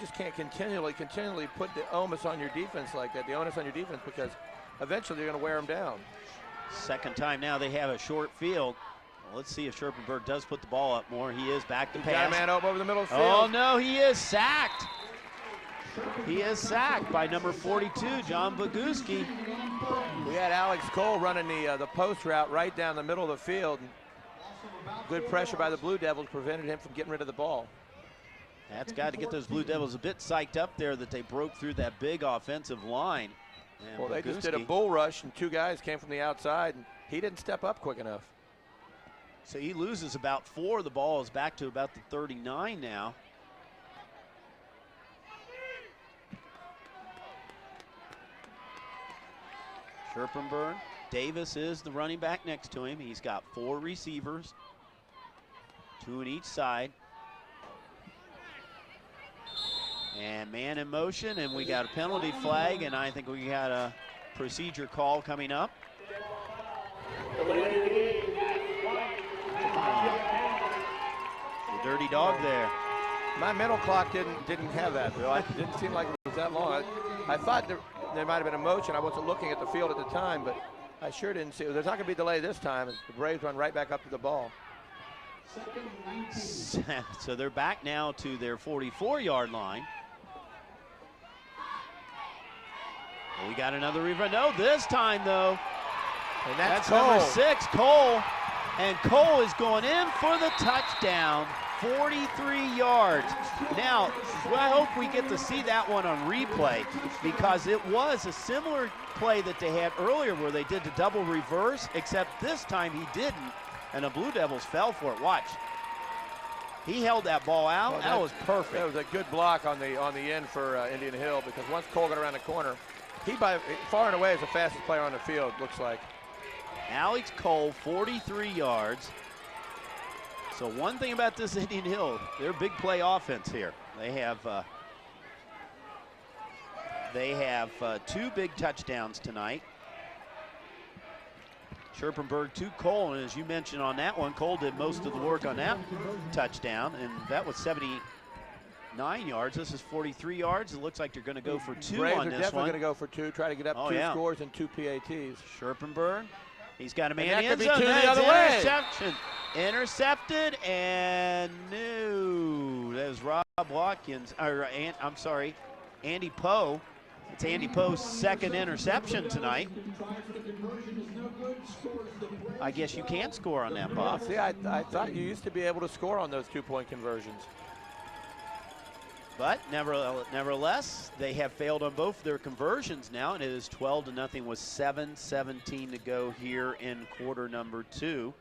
just can't continually put the onus on your defense like that, because eventually they're going to wear them down. Second time now they have a short field. Well, let's see if Scherpenberg does put the ball up more. He is back to pass. Got a man over the middle of the field. Oh, no, he is sacked. He is sacked by number 42, John Boguski. We had Alex Cole running the post route right down the middle of the field. Good pressure by the Blue Devils prevented him from getting rid of the ball. That's got to get those Blue Devils a bit psyched up there that they broke through that big offensive line. And well, they just Boguski, did a bull rush, and 2 guys came from the outside, and he didn't step up quick enough. So he loses about 4. The ball is back to about the 39 now. Scherpenberg. Davis is the running back next to him. He's got 4 receivers, 2 on each side. And man in motion, and we got a penalty flag, and I think we got a procedure call coming up. The dirty dog there. My mental clock didn't have that, Bill. It didn't seem like it was that long. I thought there might have been a motion. I wasn't looking at the field at the time, but I sure didn't see it. There's not going to be a delay this time. The Braves run right back up to the ball. So they're back now to their 44-yard line. We got another rerun. No, this time though. And that's number 6, Cole. And Cole is going in for the touchdown. 43 yards. Now, I hope we get to see that one on replay, because it was a similar play that they had earlier where they did the double reverse, except this time he didn't, and the Blue Devils fell for it. Watch. He held that ball out. Well, that was perfect. That was a good block on the end for Indian Hill, because once Cole got around the corner, he by far and away is the fastest player on the field, looks like. Alex Cole, 43 yards. So one thing about this Indian Hill, they're big play offense here. They have 2 big touchdowns tonight. Scherpenberg to Cole, and as you mentioned on that one, Cole did most of the work on that touchdown, and that was 79 yards. This is 43 yards. It looks like they're going to go for 2 Braves on this one. Braves are definitely going to go for 2, try to get up 2 scores and 2 PATs. Scherpenberg, he's got a man and that in could the end be 2 zone. the other way. Interception. Intercepted, and no, that was Rob Watkins, I'm sorry, Andy Poe. It's Andy Poe's 2nd interception tonight. I guess you can't score on that, Bob. See, I thought you used to be able to score on those 2-point conversions. But nevertheless, they have failed on both their conversions now, and it is 12-0 with 7:17 to go here in quarter number 2.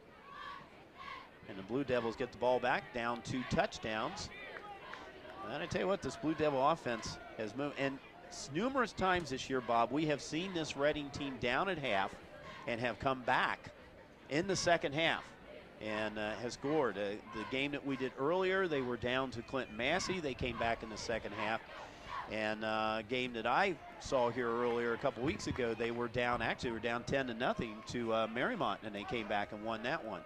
And the Blue Devils get the ball back, down 2 touchdowns. And I tell you what, this Blue Devil offense has moved. And numerous times this year, Bob, we have seen this Reading team down at half and have come back in the second half and has scored. The game that we did earlier, they were down to Clinton Massey. They came back in the second half. And a game that I saw here earlier a couple weeks ago, they were down, actually were down 10-0 to Marymount, and they came back and won that one.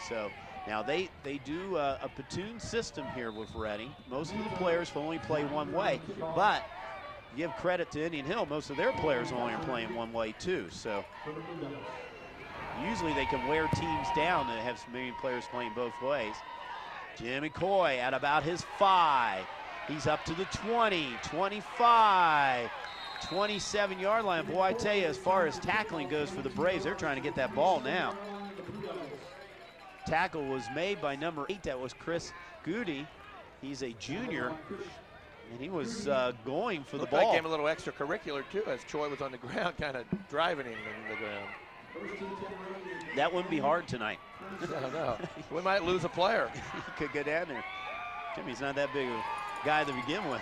So now they do a platoon system here with Reading. Most of the players will only play one way, but give credit to Indian Hill, most of their players only are playing one way too. So usually they can wear teams down and have so many players playing both ways. Jimmy Coy at about his 5. He's up to the 20, 25, 27-yard line. Boy, I tell you, as far as tackling goes for the Braves, they're trying to get that ball now. Tackle was made by number 8. That was Chris Goody. He's a junior, and he was going for the ball. Like gave him a little extracurricular too, as Choi was on the ground, kind of driving him in the ground. That wouldn't be hard tonight. No. We might lose a player. He could go down there. Jimmy's not that big of a guy to begin with.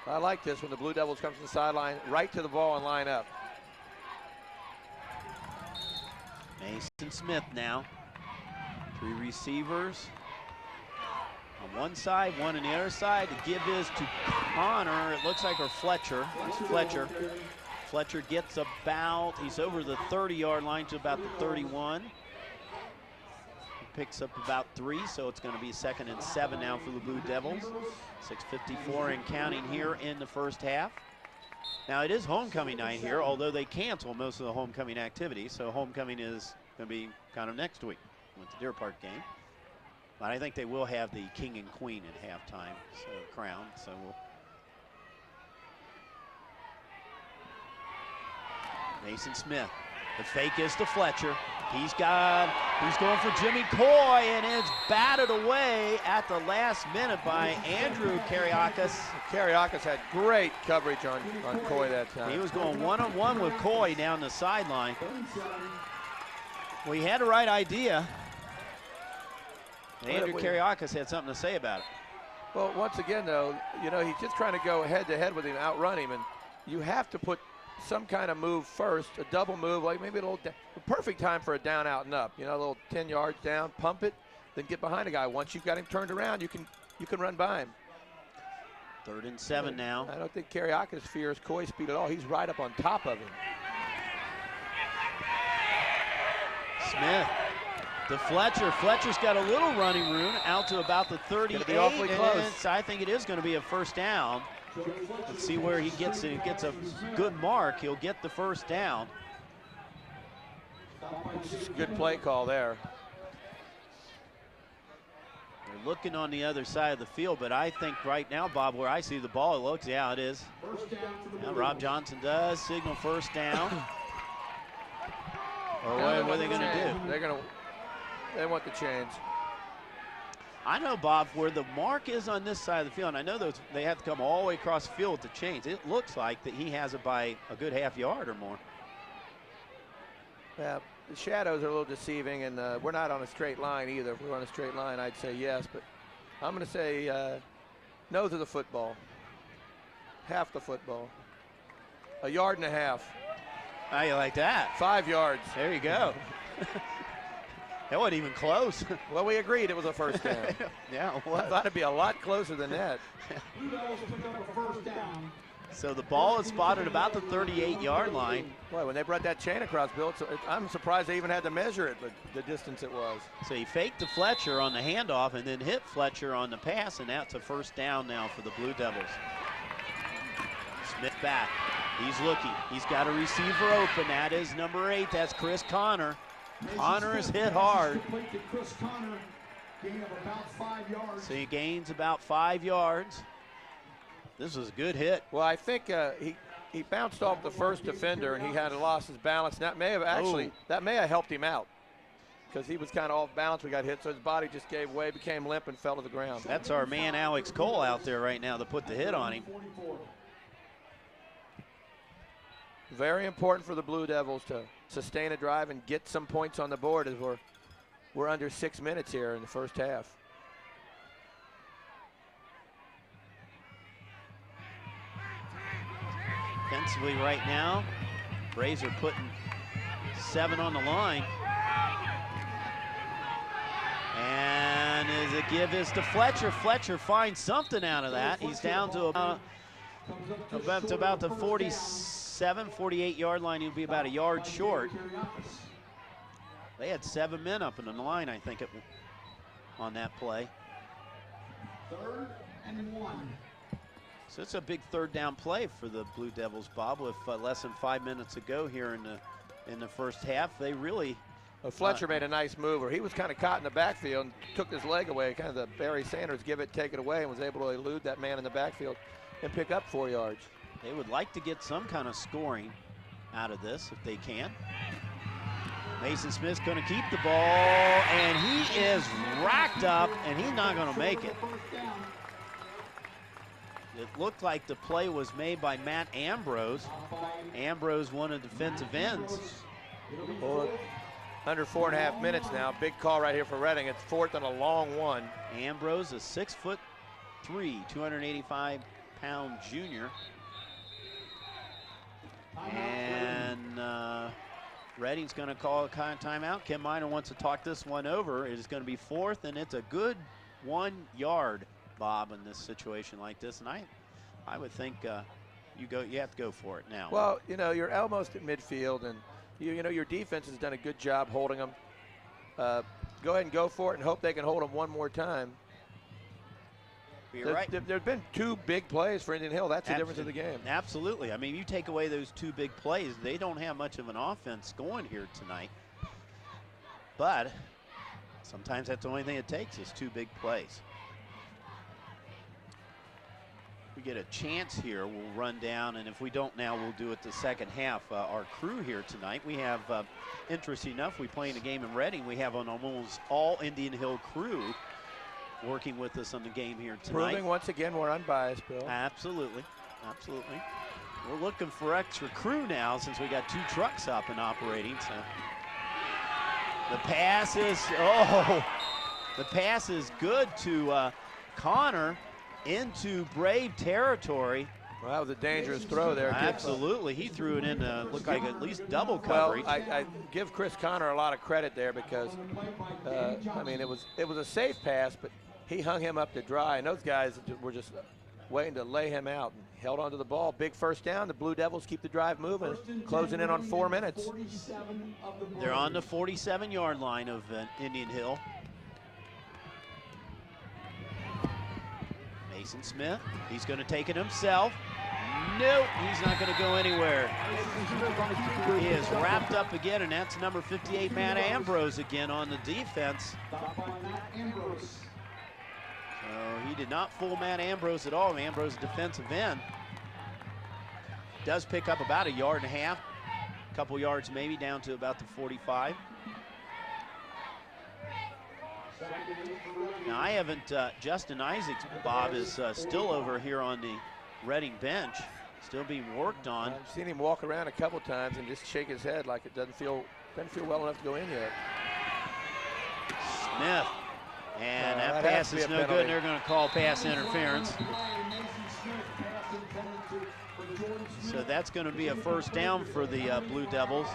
I like this when the Blue Devils come from the sideline, right to the ball and line up. Mason Smith now. 3 receivers on one side, 1 on the other side. To give this to Connor, it looks like, or Fletcher. It's Fletcher. Fletcher gets about, he's over the 30-yard line to about the 31. He picks up about 3, so it's going to be 2nd and 7 now for the Blue Devils. 6:54 and counting here in the first half. Now it is homecoming night here, although they cancel most of the homecoming activities, so homecoming is going to be kind of next week with the Deer Park game. But I think they will have the king and queen at halftime, so crowned. So we'll. Mason Smith, the fake is to Fletcher. He's going for Jimmy Coy, and it's batted away at the last minute by Andrew Kariakis. Kariakis had great coverage on Coy that time. He was going one-on-one with Coy down the sideline. Well, he had the right idea. And Andrew Kariakis had something to say about it. Well, once again, though, you know, he's just trying to go head-to-head with him, outrun him, and you have to put some kind of move first, a double move, like maybe a little, the perfect time for a down, out, and up. You know, a little 10 yards down, pump it, then get behind a guy. Once you've got him turned around, you can run by him. 3rd and 7 now. I don't think Kariakis fears Coy's speed at all. He's right up on top of him. Smith to Fletcher. Fletcher's got a little running room out to about the 38. Be awfully close. I think it is going to be a first down. Let's see where he gets it. He gets a good mark. He'll get the first down. Good play call there. They're looking on the other side of the field, but I think right now, Bob, where I see the ball, it looks, yeah, it is. Now Rob Johnson does signal first down. Or what are they going to do? They want the change. I know, Bob, where the mark is on this side of the field, and I know they have to come all the way across the field with the chains. It looks like that he has it by a good half yard or more. Yeah, the shadows are a little deceiving, and we're not on a straight line either. If we were on a straight line, I'd say yes, but I'm going to say no to the football. Half the football. 1.5 yards. How you like that? 5 yards. There you go. That wasn't even close. Well, we agreed it was a first down. Yeah, it I was. thought it'd be a lot closer than that. So the ball is spotted about the 38-yard line. Boy, when they brought that chain across, Bill, I'm surprised they even had to measure it, but the distance it was. So he faked to Fletcher on the handoff and then hit Fletcher on the pass, and that's a first down now for the Blue Devils. Smith back. He's looking. He's got a receiver open. That is number 8. That's Chris Connor. Connor is hit hard. So he gains about 5 yards. This was a good hit. Well, I think he bounced off the first defender and he had lost his balance. That may have helped him out. because he was kind of off balance. We got hit, so his body just gave way, became limp, and fell to the ground. That's our man Alex Cole out there right now to put the hit on him. Very important for the Blue Devils to sustain a drive and get some points on the board as we're under 6 minutes here in the first half. Defensively right now, Braves are putting 7 on the line. And as a give is to Fletcher. Fletcher finds something out of that. He's down to about the 47, 48 yard line. He'll be about a yard short. They had 7 men up in the line, I think, on that play. 3rd and 1. So it's a big 3rd down play for the Blue Devils, Bob, with less than 5 minutes to go here in the first half. They really... Fletcher made a nice move, or he was kind of caught in the backfield and took his leg away, kind of the Barry Sanders give it, take it away, and was able to elude that man in the backfield and pick up 4 yards. They would like to get some kind of scoring out of this if they can. Mason Smith's going to keep the ball, and he is racked up, and he's not going to make it. It looked like the play was made by Matt Ambrose. Ambrose, one of the defensive ends. Well, under 4.5 minutes now. Big call right here for Reading. It's 4th and a long one. Ambrose, a 6'3", 285-pound junior. And Reading's going to call a kind of timeout. Ken Miner wants to talk this one over. It is going to be 4th, and it's a good 1 yard, Bob, in this situation like this. And I would think you have to go for it now. Well, you know, you're almost at midfield, and you know your defense has done a good job holding them. Go ahead and go for it and hope they can hold them one more time. You're right. There's been 2 big plays for Indian Hill. That's the difference of the game. Absolutely. I mean, you take away those 2 big plays, they don't have much of an offense going here tonight. But sometimes that's the only thing it takes is 2 big plays. We get a chance here, we'll run down, and if we don't now, we'll do it the second half. Our crew here tonight, we have, interesting enough, we play in a game in Reading. We have an almost all Indian Hill crew working with us on the game here tonight. Proving once again we're unbiased, Bill. Absolutely, absolutely. We're looking for extra crew now since we got 2 trucks up and operating. So the pass is good to Connor into Brave territory. Well, that was a dangerous throw there. Absolutely, he threw it in, looked like at least double Well, coverage. I give Chris Connor a lot of credit there because, I mean, it was a safe pass, but he hung him up to dry, and those guys were just waiting to lay him out and held onto the ball. Big first down. The Blue Devils keep the drive moving, closing in on 4 minutes. They're on the 47-yard line of Indian Hill. Mason Smith, he's going to take it himself. Nope, he's not going to go anywhere. He is wrapped up again, and that's number 58, Matt Ambrose, again on the defense. So he did not fool Matt Ambrose at all. Ambrose, defensive end. Does pick up about 1.5 yards, a couple yards maybe, down to about the 45. Now I haven't, Justin Isaacs, Bob, is still over here on the Reading bench, still being worked on. I've seen him walk around a couple times and just shake his head like it doesn't feel well enough to go in yet. Smith, and that pass is no good, and they're going to call pass interference. So that's going to be a first down for the Blue Devils.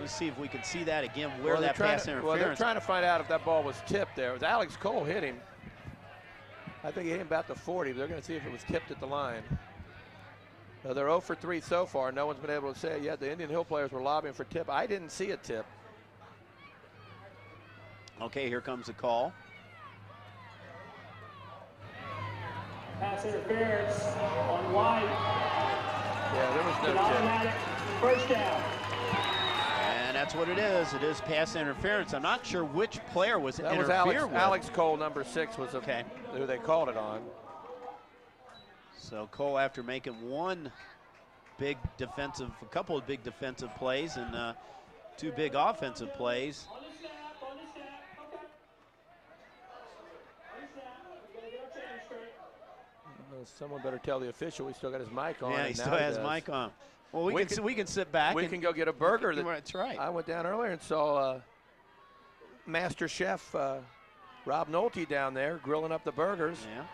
Let's see if we can see that again, where that pass interference. Well, they're trying to find out if that ball was tipped there. It was Alex Cole hit him. I think he hit him about the 40. They're going to see if it was tipped at the line. They're 0 for 3 so far. No one's been able to say it yet. The Indian Hill players were lobbying for tip. I didn't see a tip. Okay, here comes the call. Pass interference on White. Yeah, there was no An tip. automatic first down. And that's what it is. It is pass interference. I'm not sure which player was interfered with. Alex Cole, number 6, was okay, who they called it on. So Cole, after making a couple of big defensive plays and 2 big offensive plays, Someone better tell the official we still got his mic on. Yeah, he and still now has does. mic on. Well, we can sit back. We and can go get a burger. That's right. I went down earlier and saw Master Chef Rob Nolte down there grilling up the burgers. Yeah.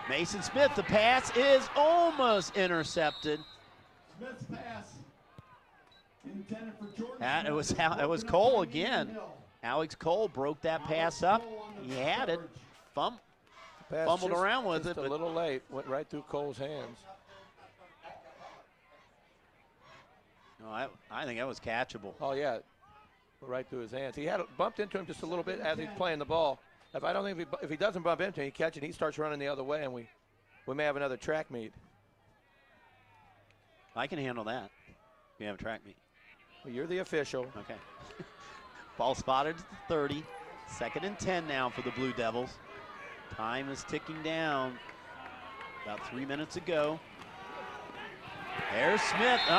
Mason Smith, the pass is almost intercepted. Smith's pass intended for Jordan. It was Cole again. Alex Cole broke that pass up. He had it. Pass Fumbled around with just it, a but little late. Went right through Cole's hands. no, I think that was catchable. Oh yeah, right through his hands. He had bumped into him just a little bit as he's playing the ball. If he doesn't bump into him, he catches it. He starts running the other way, and we may have another track meet. I can handle that. We have a track meet. Well, you're the official. Okay. Ball spotted at the 30. 2nd and 10 now for the Blue Devils. Time is ticking down. About 3 minutes ago. There's Smith. They're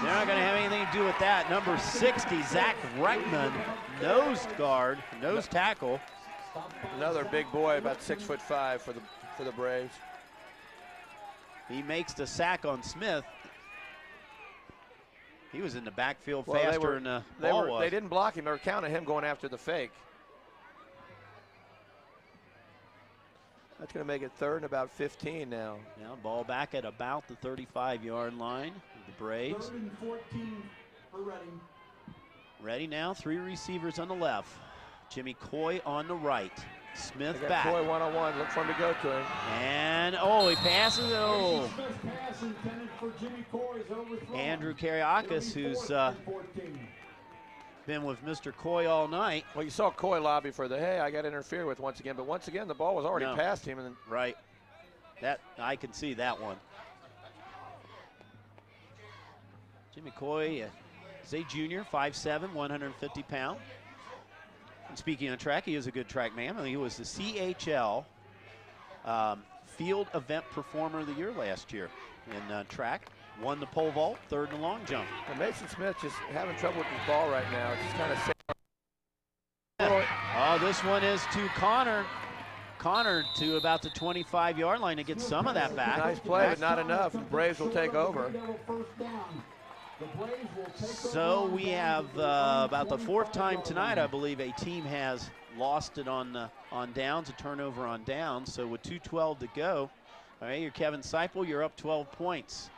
not going to have anything to do with that. Number 60, Zach Reckman, nose tackle. Another big boy, about 6'5" for the Braves. He makes the sack on Smith. He was in the backfield faster than the ball was. They didn't block him. They were counting him going after the fake. That's going to make it 3rd and about 15 now. Now ball back at about the 35-yard line of the Braves. 3rd and 14 for Reading. Ready now, 3 receivers on the left. Jimmy Coy on the right. Smith They got back. Coy one-on-one. Look for him to go to him. And, he passes it. Oh. Smith's pass intended for Jimmy Coy is overthrown. Andrew Karyakis, who's been with Mr. Coy all night. Well, you saw Coy lobby for the, hey, I got interfered with once again. But once again, the ball was already past him. And Right. That I can see that one. Jimmy Coy is a junior, 5'7", 150 pounds. And speaking of track, he is a good track man. I mean, he was the CHL Field Event Performer of the Year last year in track. Won the pole vault, 3rd in the long jump. and Mason Smith just having trouble with his ball right now. It's just kind of Oh, this one is to Connor. Connor to about the 25-yard line to get some of that back. nice play, but not enough. The Braves will take over. So we have about the 4th time tonight, I believe, a team has lost it on downs, a turnover on downs. So with 2:12 to go, all right, you're Kevin Seipel, you're up 12 points.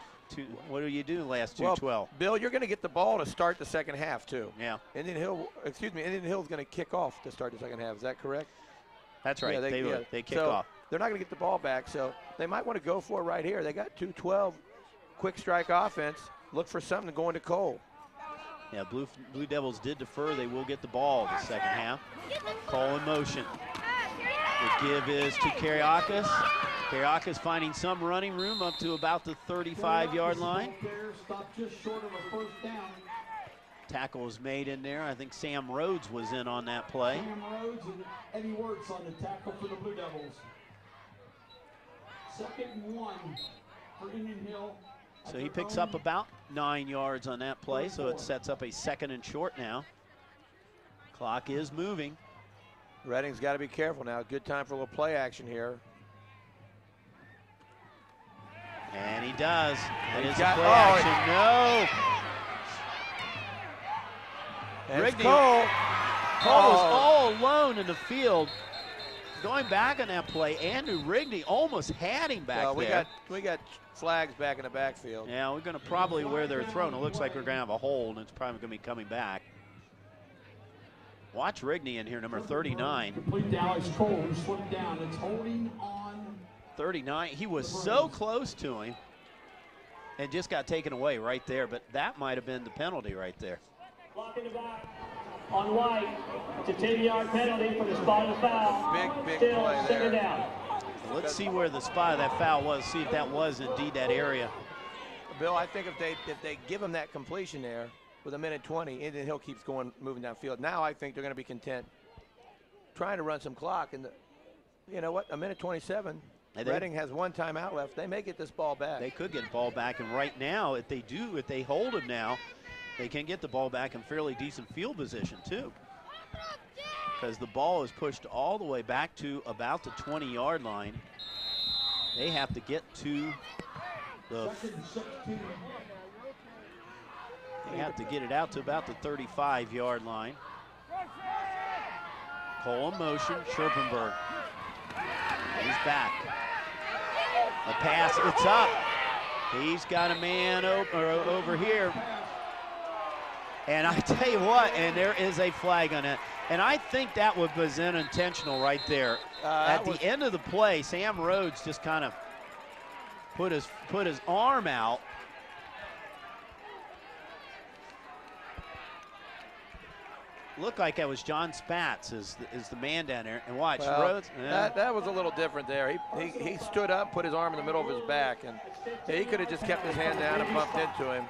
What do you do last 2:12? Well, Bill, you're going to get the ball to start the second half too. Yeah. Indian Hill's going to kick off to start the second half. Is that correct? That's right. Yeah, they kick so off. They're not going to get the ball back, so they might want to go for it right here. They got 2:12, quick strike offense. Look for something to go into Cole. Yeah, Blue Devils did defer. They will get the ball in the second half. Cole in motion. The give is to Karyakis. Karyakis finding some running room up to about the 35-yard line. Stopped just short of a 1st down. Tackle was made in there. I think Sam Rhodes was in on that play. Sam Rhodes and Eddie Wirtz on the tackle for the Blue Devils. 2nd and 1 for Indian Hill. So he picks up about 9 yards on that play, so it sets up a 2nd and short now. Clock is moving. Reading's got to be careful now. Good time for a little play action here. And he does. It is a got- play oh, action. No. And it's Rigney. Cole. Cole was all alone in the field. Going back on that play, Andrew Rigney almost had him back Well, there. we got flags back in the backfield. Yeah, we're going to probably where they're thrown. It looks like we're going to have a hold, and it's probably going to be coming back. Watch Rigney in here, number 39. Complete to Alex Cole, who slipped down. It's holding on. 39. He was so close to him and just got taken away right there, but that might have been the penalty right there. Block in the back on White. It's a 10-yard penalty for the spot of the foul. Big Still play second there. down. Let's see where the spot of that foul was, see if that was indeed that area. Bill, I think if they give him that completion there with 1:20, Indian Hill keeps moving downfield. Now I think they're going to be content trying to run some clock. And you know what? 1:27. Reading has 1 timeout left. They may get this ball back. They could get the ball back, and right now, if they hold him now, they can get the ball back in fairly decent field position too. because the ball is pushed all the way back to about the 20-yard line. They have to get to the. They have to get it out to about the 35-yard line. Cole in motion, Scherpenberg. He's back. A pass, it's up. He's got a man over here. And I tell you what, and there is a flag on it. And I think that was unintentional right there. At the end of the play, Sam Rhodes just kind of put his arm out. Looked like that was John Spatz is the man down there. And watch, well, Rhodes. Yeah. That was a little different there. He stood up, put his arm in the middle of his back, and he could have just kept his hand down and bumped into him.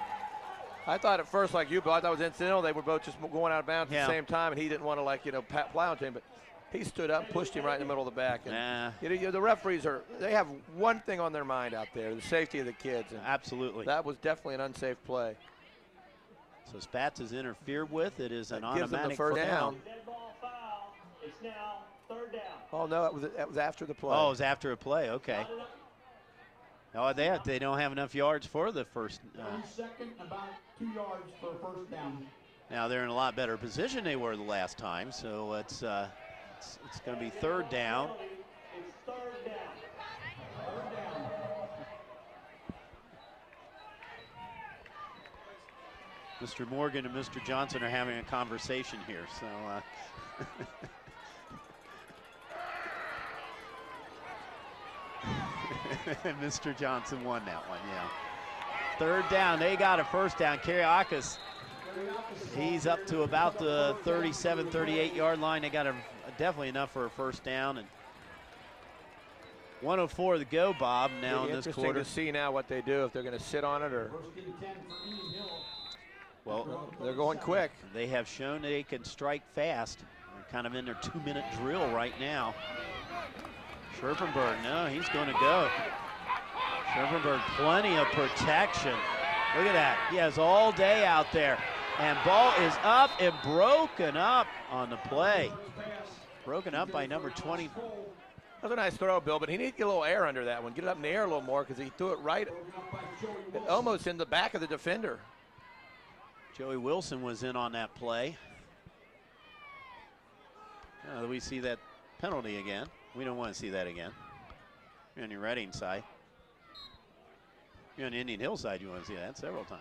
I thought at first, like you, Bill, I thought it was incidental. They were both just going out of bounds at the same time, and he didn't want to, like, plow into him. But he stood up, pushed him right in the middle of the back. And, the referees they have one thing on their mind out there: the safety of the kids. And absolutely. That was definitely an unsafe play. So Spatz is interfered with. It is an gives them the automatic first down. Dead ball foul. It's now 3rd down. Oh no, that was after the play. Oh, it was after a play. Okay. No, they don't have enough yards for the first. 32nd, about 2 yards for 1st down. Now they're in a lot better position they were the last time. So it's going to be 3rd down. It's 3rd down. 3rd down. Mr. Morgan and Mr. Johnson are having a conversation here. So. Mr. Johnson won that one, yeah. 3rd down, they got a 1st down. Kiriakis, he's up to about the 37, 38-yard line. They got definitely enough for a 1st down. And 1:04 to go, Bob, now in this quarter. Interesting to see now what they do, if they're going to sit on it or. 1st and 10 for Indian Hill. Well, they're going quick. They have shown they can strike fast. They're kind of in their 2-minute drill right now. Scherpenberg, no, he's going to go. Scherpenberg, plenty of protection. Look at that. He has all day out there. And ball is up and broken up on the play. Broken up by number 20. That was a nice throw, Bill, but he needs to get a little air under that one. Get it up in the air a little more because he threw it right almost in the back of the defender. Joey Wilson was in on that play. We see that penalty again. We don't want to see that again. You're on your Reading side. You're on the Indian Hill side, you want to see that several times.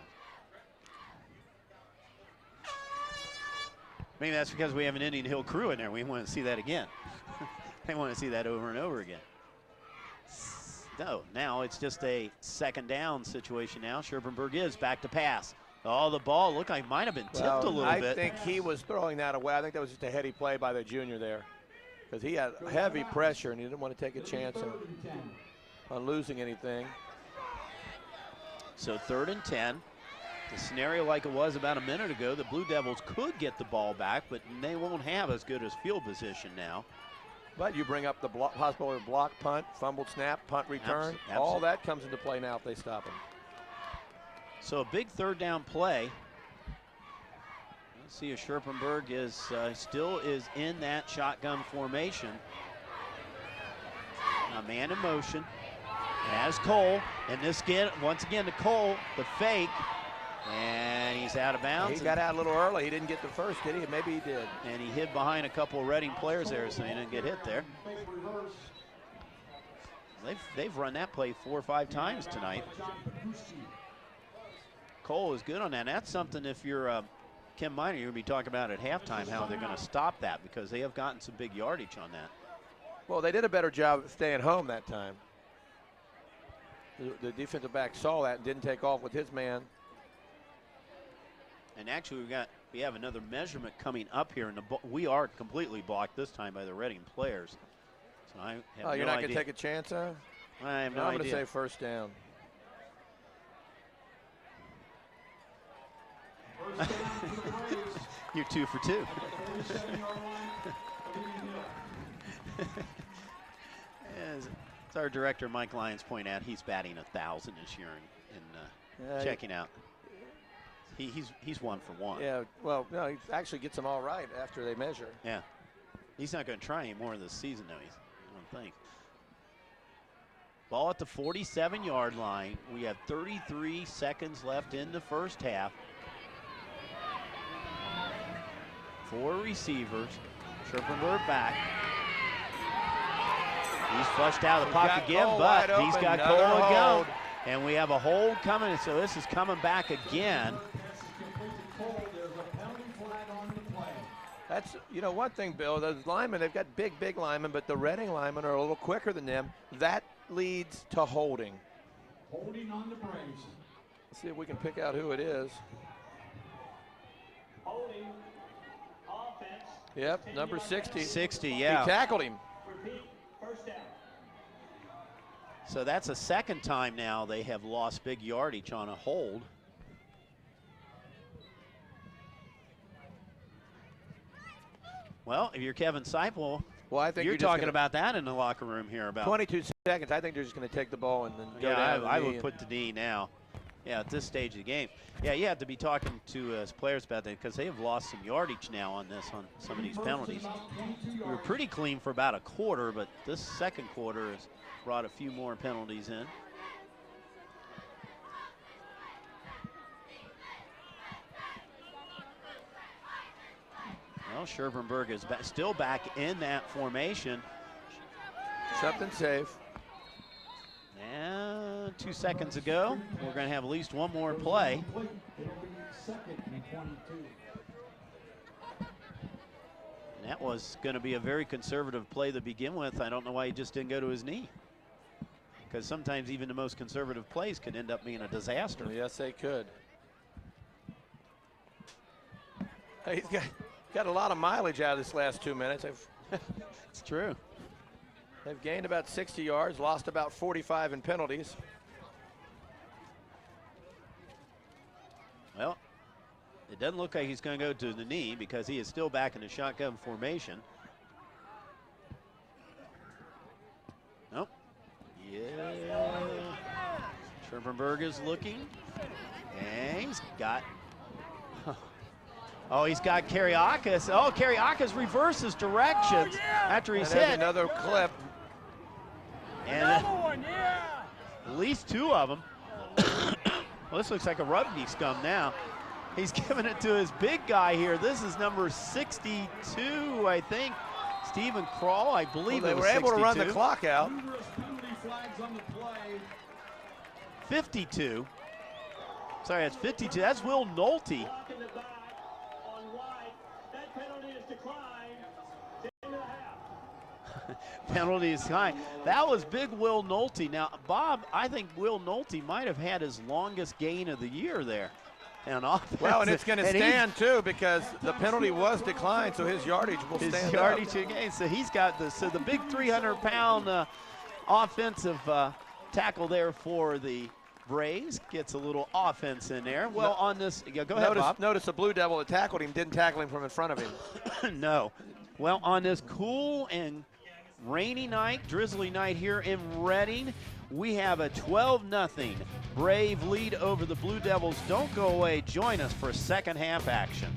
Maybe that's because we have an Indian Hill crew in there. We want to see that again. They want to see that over and over again. No, now it's just a 2nd down situation now. Scherpenberg is back to pass. Oh, the ball looked like it might have been tipped a little bit. I think he was throwing that away. I think that was just a heady play by the junior there, because he had heavy pressure and he didn't want to take a chance on losing anything. So 3rd and 10. The scenario like it was about a minute ago, the Blue Devils could get the ball back, but they won't have as good as field position now. But you bring up the possibility of block, punt, fumbled snap, punt return. All that comes into play now if they stop him. So a big 3rd down play. Let's see if Scherpenberg is still is in that shotgun formation. A man in motion. As Cole, and this once again to Cole, the fake, and he's out of bounds. He got out a little early. He didn't get the first, did he? Maybe he did. And he hid behind a couple of Reading players there, so he didn't get hit there. They've run that play 4 or 5 times tonight. Cole is good on that. And that's something if you're Kim Miner, you're going to be talking about at halftime how they're going to stop that, because they have gotten some big yardage on that. Well, they did a better job of staying home that time. The defensive back saw that and didn't take off with his man. And actually, we have another measurement coming up here, and we are completely blocked this time by the Reading players. So I have you're no not idea. going to take a chance, huh? I have no I'm going idea. to say 1st down. You're 2 for 2. As our director Mike Lyons pointed out, he's batting 1,000 this year in checking out. He's 1 for 1. Yeah, well, no, he actually gets them all right after they measure. Yeah. He's not going to try any more this season, though. I don't think. Ball at the 47-yard line. We have 33 seconds left in the first half. 4 receivers. Scherpenberg back. He's flushed out of the pocket again, but he's got Cole again. And we have a hold coming, so this is coming back again. That's, you know, one thing, Bill, those linemen, they've got big linemen, but the Reading linemen are a little quicker than them. That leads to holding. Holding on the Braves. Let's see if we can pick out who it is. Holding. Offense. Yep, number 60. 60, yeah. He tackled him. Repeat. First down. So that's a second time now they have lost big yardage on a hold. Well, if you're Kevin Seipel, well, I think you're talking about that in the locker room here about 22 seconds. I think they're just going to take the ball and then go yeah, down. I would put the knee now. Yeah, at this stage of the game. Yeah, you have to be talking to players about that because they have lost some yardage now on this, on some of these penalties. We were pretty clean for about a quarter, but this second quarter has brought a few more penalties in. Well, Scherpenberg is still back in that formation. Something safe. And 2 seconds ago, we're going to have at least one more play. It'll be second and 22. And that was going to be a very conservative play to begin with. I don't know why he just didn't go to his knee. Because sometimes even the most conservative plays could end up being a disaster. Yes, they could. He's got a lot of mileage out of this last 2 minutes. It's true. They've gained about 60 yards, lost about 45 in penalties. Well, it doesn't look like he's going to go to the knee because he is still back in the shotgun formation. Nope. Yeah. Scherpenberg is looking. And he's got... Oh, he's got Kariakis. Oh, Kariakis reverses directions after he's hit. Another clip. And at least 2 of them. Well, this looks like a Rubney scum now. He's giving it to his big guy here. This is number 62, I think. Stephen Kroll, I believe Well, it was they were able 62. to run the clock out. Numerous penalty flags on the play. 52. Sorry, that's 52. That's Will Nolte. Block in the back on White. That penalty is declined. 10.5. Penalty is high. That was big Will Nolte. Now, Bob, I think Will Nolte might have had his longest gain of the year there. And offense. Well, and it's going to stand too because the penalty was declined, so his yardage will stand his up. yardage again. So he's got the big 300-pound offensive tackle there for the Braves. Gets a little offense in there. Well, on this, go ahead, Bob. Notice the Blue Devil that tackled him didn't tackle him from in front of him. No. Well, on this cool and rainy night, drizzly night here in Reading, we have a 12-0 Brave lead over the Blue Devils. Don't go away. Join us for second half action.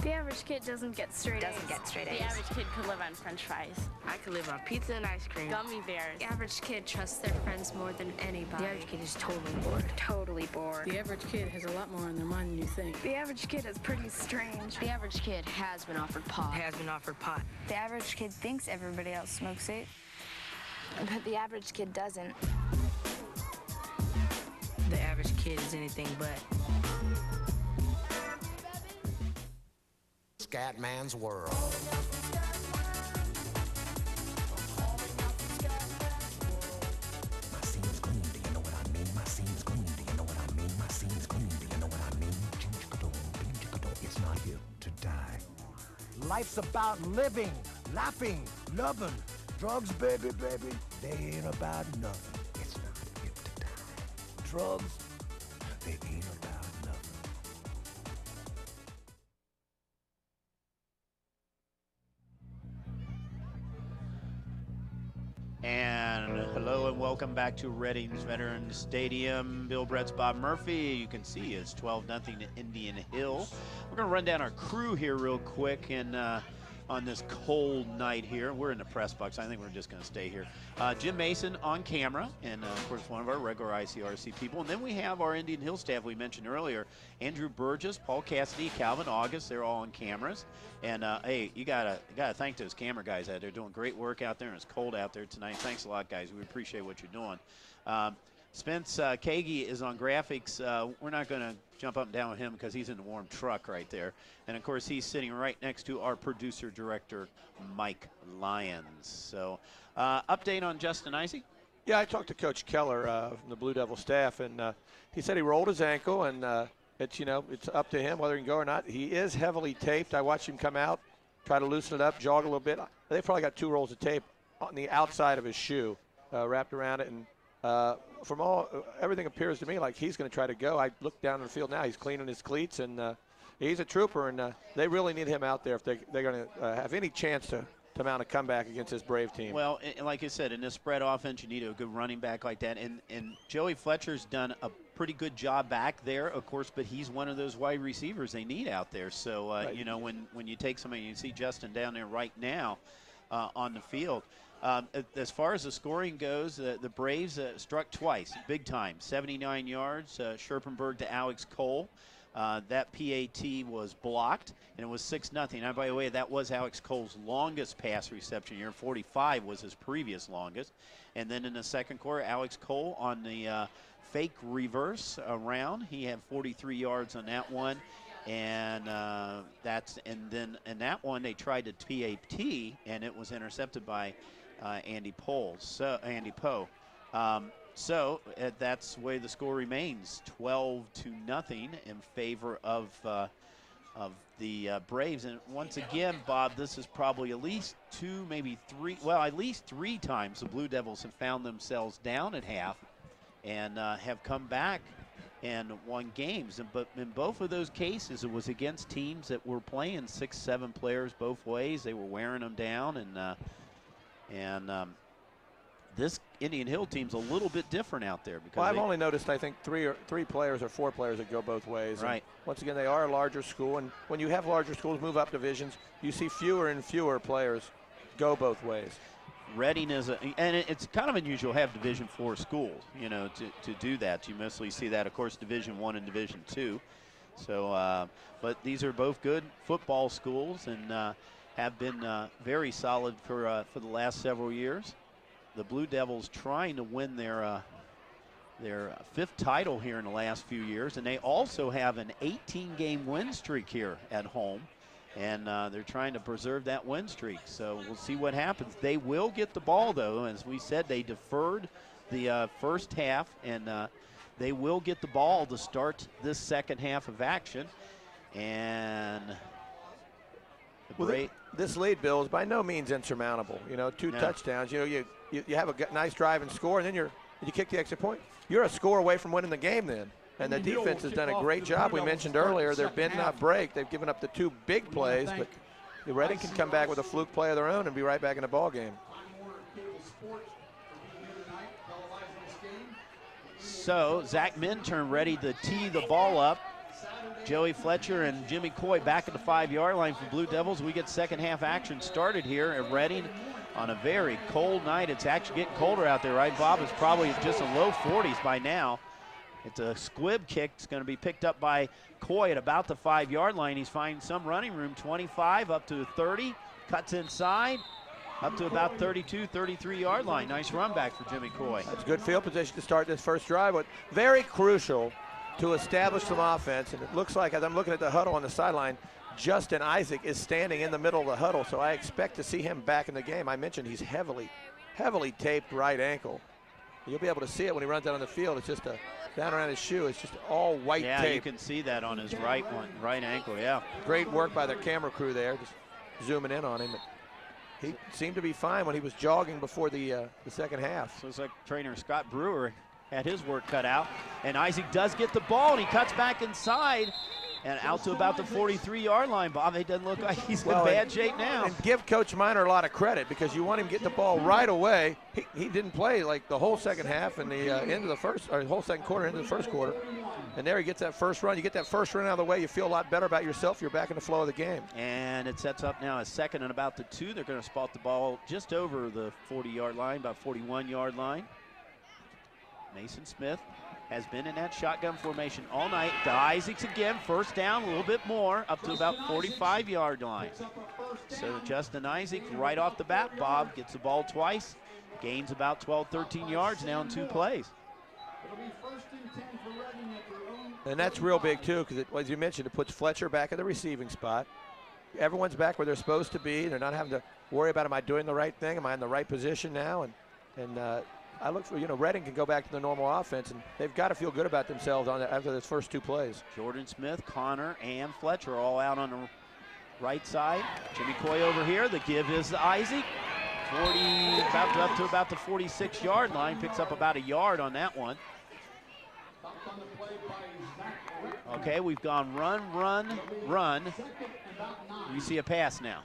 The average kid doesn't get straight A's. The average kid could live on french fries. I could live on pizza and ice cream. Gummy bears. The average kid trusts their friends more than anybody. The average kid is totally bored. Totally bored. The average kid has a lot more on their mind than you think. The average kid is pretty strange. The average kid has been offered pot. The average kid thinks everybody else smokes it, but the average kid doesn't. The average kid is anything but. Scatman's World. My scene's clean, do you know what I mean? My scene's clean, do you know what I mean? My scene's clean, do you know what I mean? It's not here to die. Life's about living, laughing, loving. Drugs, baby, they ain't about nothing. It's not here to die. drugs, they ain't about nothing. And hello and welcome back to Reading's Veterans Stadium. Bill Brett's Bob Murphy. You can see it's 12-0 to Indian Hill. We're going to run down our crew here real quick and on this cold night here. We're in the press box. I think we're just going to stay here. Jim Mason on camera, and of course one of our regular ICRC people. And then we have our Indian Hill staff we mentioned earlier. Andrew Burgess, Paul Cassidy, Calvin August. They're all on cameras. And hey, you gotta thank those camera guys out there doing great work out there. And it's cold out there tonight. Thanks a lot, guys. We appreciate what you're doing. Spence Kagi is on graphics. We're not going to jump up and down with him because he's in the warm truck right there. And, of course, he's sitting right next to our producer-director, Mike Lyons. So, update on Justin Isaac? Yeah, I talked to Coach Keller from the Blue Devil staff, and he said he rolled his ankle, and it's up to him whether he can go or not. He is heavily taped. I watched him come out, try to loosen it up, jog a little bit. They probably got 2 rolls of tape on the outside of his shoe wrapped around it, and from everything appears to me like he's going to try to go. I look down in the field now. He's cleaning his cleats, and he's a trooper, and they really need him out there if they're going to have any chance to mount a comeback against this Brave team. Well, and like I said, in this spread offense, you need a good running back like that. And Joey Fletcher's done a pretty good job back there, of course, but he's one of those wide receivers they need out there. So, right. You know, when you take somebody, you see Justin down there right now on the field. As far as the scoring goes, the Braves struck twice, big time, 79 yards, Scherpenberg to Alex Cole. That PAT was blocked, and it was 6-0. Now, by the way, that was Alex Cole's longest pass reception year. 45 was his previous longest. And then in the second quarter, Alex Cole on the fake reverse around. He had 43 yards on that one. And then in that one, they tried to PAT, and it was intercepted by Andy Poe. So that's the way the score remains, 12-0 in favor of the Braves. And once again, Bob, this is probably at least 2, maybe 3, well, at least 3 times the Blue Devils have found themselves down at half and have come back and won games. But in both of those cases, it was against teams that were playing 6-7 players both ways. They were wearing them down, and this Indian Hill team's a little bit different out there. Because I've only noticed, I think, 3 players or 4 players that go both ways. Right. And once again, they are a larger school, and when you have larger schools move up divisions, you see fewer and fewer players go both ways. Reading is and it's kind of unusual to have Division IV schools, you know, to do that. You mostly see that, of course, Division I and Division II. So, but these are both good football schools and have been very solid for the last several years. The Blue Devils trying to win their 5th title here in the last few years, and they also have an 18-game win streak here at home. And they're trying to preserve that win streak. So we'll see what happens. They will get the ball, though. As we said, they deferred the first half, and they will get the ball to start this second half of action. And this lead, Bill, is by no means insurmountable. You know, 2 touchdowns. You know, you have a nice drive and score, and then you kick the extra point. You're a score away from winning the game then. And the defense has done a great job. We mentioned earlier their bend not break. They've given up the 2 big plays, but the Reading can come back with a fluke play of their own and be right back in the ball game. So Zach Minturn ready to tee the ball up. Joey Fletcher and Jimmy Coy back at the 5-yard line for Blue Devils. We get second half action started here at Reading on a very cold night. It's actually getting colder out there, right, Bob? It's probably just in low 40s by now. It's a squib kick. It's going to be picked up by Coy at about the 5-yard line. He's finding some running room, 25 up to 30, cuts inside, up to about 32, 33-yard line. Nice run back for Jimmy Coy. That's good field position to start this first drive, but very crucial to establish some offense. And it looks like, as I'm looking at the huddle on the sideline, Justin Isaac is standing in the middle of the huddle, so I expect to see him back in the game. I mentioned he's heavily taped right ankle. You'll be able to see it when he runs out on the field. It's just down around his shoe. It's just all white tape. Yeah, you can see that on his right ankle, yeah. Great work by their camera crew there, just zooming in on him. He seemed to be fine when he was jogging before the second half. So it's like trainer Scott Brewer had his work cut out. And Isaac does get the ball, and he cuts back inside and out to about the 43-yard line. Bob, it doesn't look like he's in bad shape now. And give Coach Miner a lot of credit, because you want him to get the ball right away. He didn't play like the whole second half and the end of the first, or the whole second quarter into the first quarter. And there he gets that first run. You get that first run out of the way, you feel a lot better about yourself. You're back in the flow of the game. And it sets up now a second and about the 2. They're going to spot the ball just over the 40-yard line, about 41-yard line. Mason Smith has been in that shotgun formation all night. To Isaacs again, first down, a little bit more, up to about 45-yard line. So Justin Isaac right off the bat, Bob gets the ball twice, gains about 12, 13 yards now in 2 plays. And that's real big too, because as you mentioned, it puts Fletcher back in the receiving spot. Everyone's back where they're supposed to be. They're not having to worry about, am I doing the right thing? Am I in the right position now? And I look for, Reading can go back to the normal offense, and they've got to feel good about themselves after those first 2 plays. Jordan Smith, Connor, and Fletcher all out on the right side. Jimmy Coy over here. The give is to Isaac. Up to about the 46-yard line. Picks up about a yard on that one. Okay, we've gone run, run, run. We see a pass now.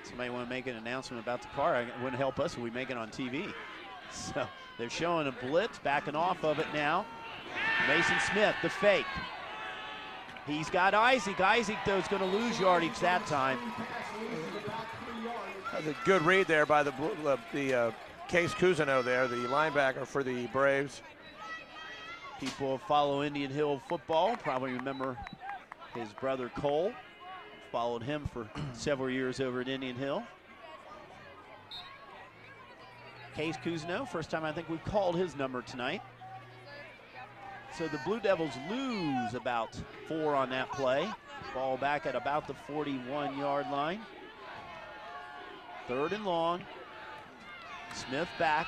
Somebody want to make an announcement about the car? It wouldn't help us if we make it on TV. So they're showing a blitz, backing off of it now. Mason Smith, the fake. He's got Isaac. Isaac, though, is going to lose yardage that time. That's a good read there by the Case Cousineau there, the linebacker for the Braves. People follow Indian Hill football probably remember his brother Cole. Followed him for several years over at Indian Hill. Case Cousineau, first time I think we've called his number tonight. So the Blue Devils lose about 4 on that play. Ball back at about the 41-yard line. 3rd and long. Smith back.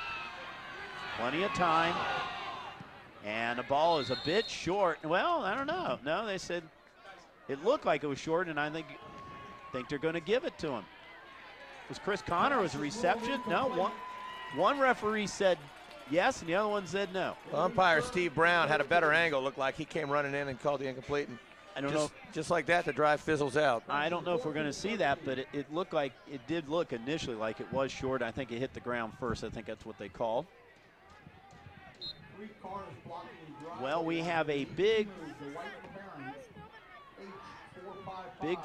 Plenty of time. And the ball is a bit short. Well, I don't know. No, they said it looked like it was short, and I think they're going to give it to him. Was Chris Connor was a reception? No, one referee said yes, and the other one said no. Umpire Steve Brown had a better angle. Looked like he came running in and called the incomplete. And I don't know. Just like that, the drive fizzles out. I don't know if we're going to see that, but it looked like, it did look initially like it was short. I think it hit the ground first. I think that's what they called. Well, we have a big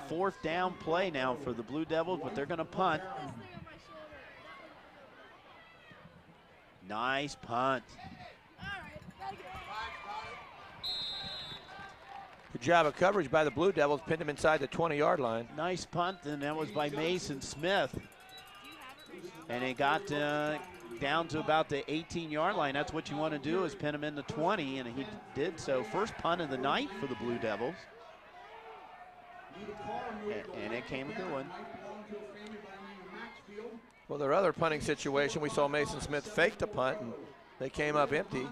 4th down play now for the Blue Devils, but they're going to punt. Nice punt. Good job of coverage by the Blue Devils, pinned him inside the 20-yard line. Nice punt, and that was by Mason Smith. And it got down to about the 18-yard line. That's what you want to do, is pin him in the 20, and he did so. First punt of the night for the Blue Devils. And it came a good one. Well, their other punting situation, we saw Mason Smith fake the punt, and they came up empty.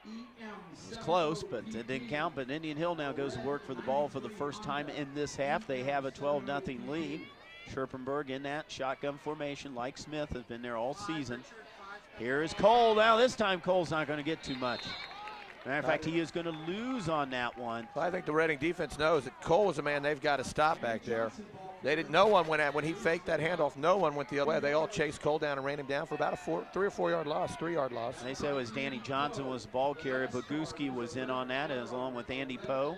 It was close, but it didn't count. But Indian Hill now goes to work for the ball for the first time in this half. They have a 12-0 lead. Scherpenberg in that shotgun formation, like Smith has been there all season. Here is Cole. Now this time Cole's not going to get too much. Matter of fact, he is going to lose on that one. Well, I think the Reading defense knows that Cole is a man they've got to stop back there. No one went out when he faked that handoff. No one went the other way. They all chased Cole down and ran him down for about a 3 or 4 yard loss, 3-yard loss. And they said it was Danny Johnson was the ball carrier. Boguski was in on that, as along with Andy Poe.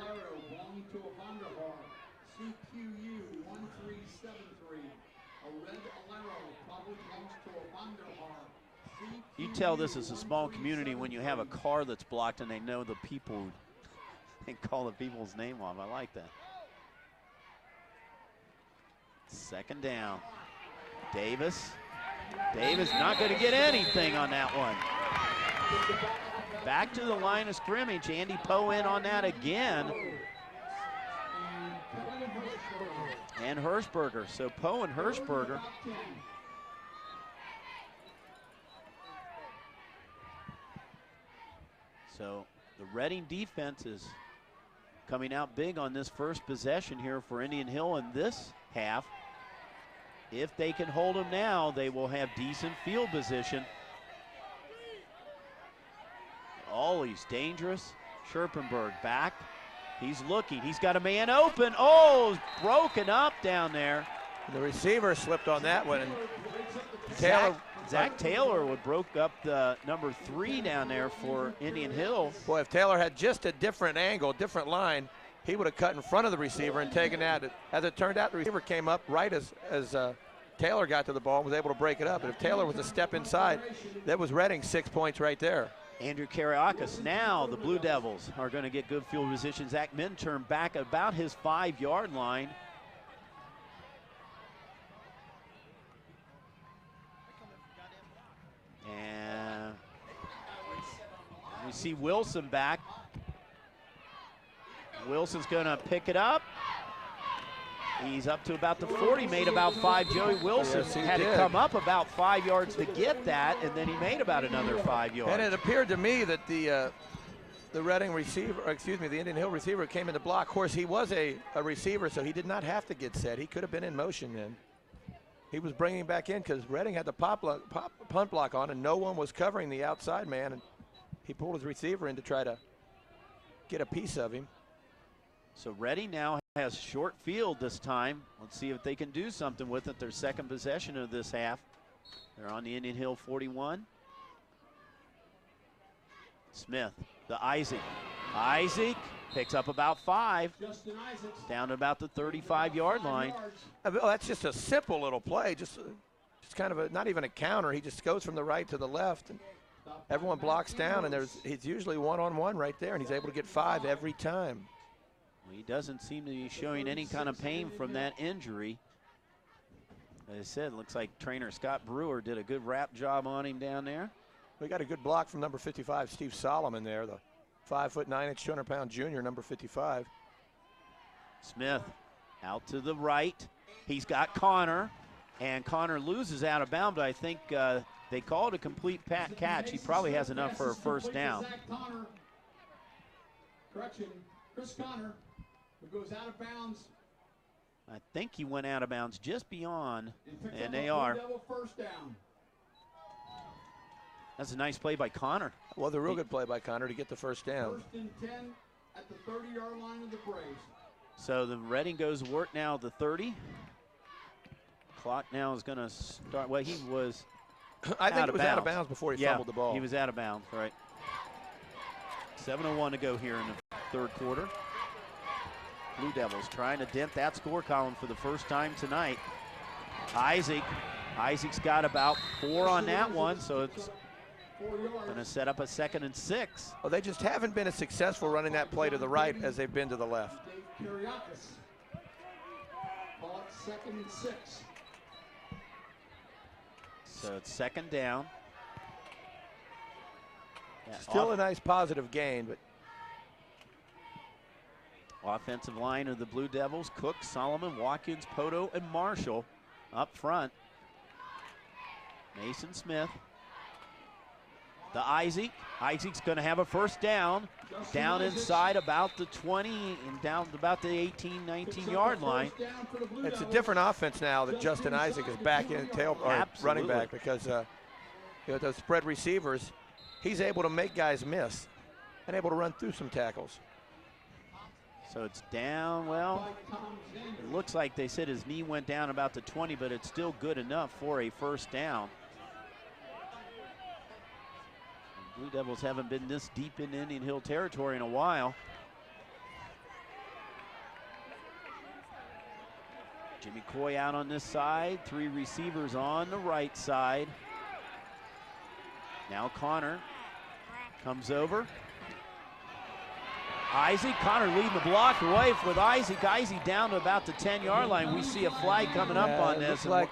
You tell this is a small community when you have a car that's blocked and they know the people and call the people's name off. I like that. 2nd down. Davis not going to get anything on that one. Back to the line of scrimmage. Andy Poe in on that again. And Hirschberger. So Poe and Hirschberger. So The Reading defense is coming out big on this first possession here for Indian Hill in this half. If they can hold them now, they will have decent field position. Oh, he's dangerous. Scherpenberg back. He's looking. He's got a man open. Oh, broken up down there. The receiver slipped on that one. And Taylor. Zach Taylor would broke up the number 3 down there for Indian Hill. Boy, if Taylor had just a different angle, different line, he would have cut in front of the receiver and taken that. As it turned out, the receiver came up right as Taylor got to the ball and was able to break it up. And if Taylor was a step inside, that was Reading 6 points right there. Andrew Kariakis. Now the Blue Devils are going to get good field position. Zach Minturn back about his 5-yard line. And we see Wilson back. Wilson's going to pick it up. He's up to about the 40, made about 5. Joey Wilson had to come up about 5 yards to get that, and then he made about another 5 yards. And it appeared to me that the Reading receiver, the Indian Hill receiver came in the block. Of course, he was a receiver, so he did not have to get set. He could have been in motion then. He was bringing back in because Reading had the punt block on, and no one was covering the outside man, and he pulled his receiver in to try to get a piece of him. So Reading now has short field this time. Let's see if they can do something with it. Their second possession of this half. They're on the Indian Hill 41. Smith, the Isaac. Isaac picks up about 5. Down to about the 35-yard line. Oh, that's just a simple little play. Just kind of not even a counter. He just goes from the right to the left. And everyone blocks down, and he's usually one-on-one right there, and he's able to get 5 every time. He doesn't seem to be showing any kind of pain from that injury. As I said, it looks like trainer Scott Brewer did a good wrap job on him down there. We got a good block from number 55, Steve Solomon there, the 5'9", 200-pound junior, number 55. Smith out to the right. He's got Connor, and Connor loses out of bounds, but I think they called a complete catch. He probably has enough for a first down. Correction, Chris Connor. Who goes out of bounds. I think he went out of bounds just beyond, and they are. First down. That's a nice play by Connor. Well, the real good play by Connor to get the first down. First and 10 at the 30-yard line of the Braves. So the Reading goes to work now at the 30. Clock now is going to start. Well, he was I think it was out of bounds before he fumbled the ball. He was out of bounds, right. 7:01 to go here in the third quarter. Blue Devils trying to dent that score column for the first time tonight. Isaac's got about 4 on that one, so it's going to set up a 2nd and 6. Well, they just haven't been as successful running that play to the right as they've been to the left. Ball at 2nd and 6. So it's 2nd down. Yeah, Still a nice positive gain, but offensive line of the Blue Devils, Cook, Solomon, Watkins, Poto, and Marshall up front. Mason Smith. The Isaac's going to have a first down. Down inside about the 20 and down about the 18, 19-yard line. It's a different offense now that Justin Isaac is back in running back because those spread receivers, he's able to make guys miss and able to run through some tackles. So it's down, well, it looks like they said his knee went down about the 20, but it's still good enough for a first down. Blue Devils haven't been this deep in Indian Hill territory in a while. Jimmy Coy out on this side, 3 receivers on the right side. Now Connor comes over. Connor leading the block away with Isaac down to about the 10-yard line. We see a flag coming up on this. Looks like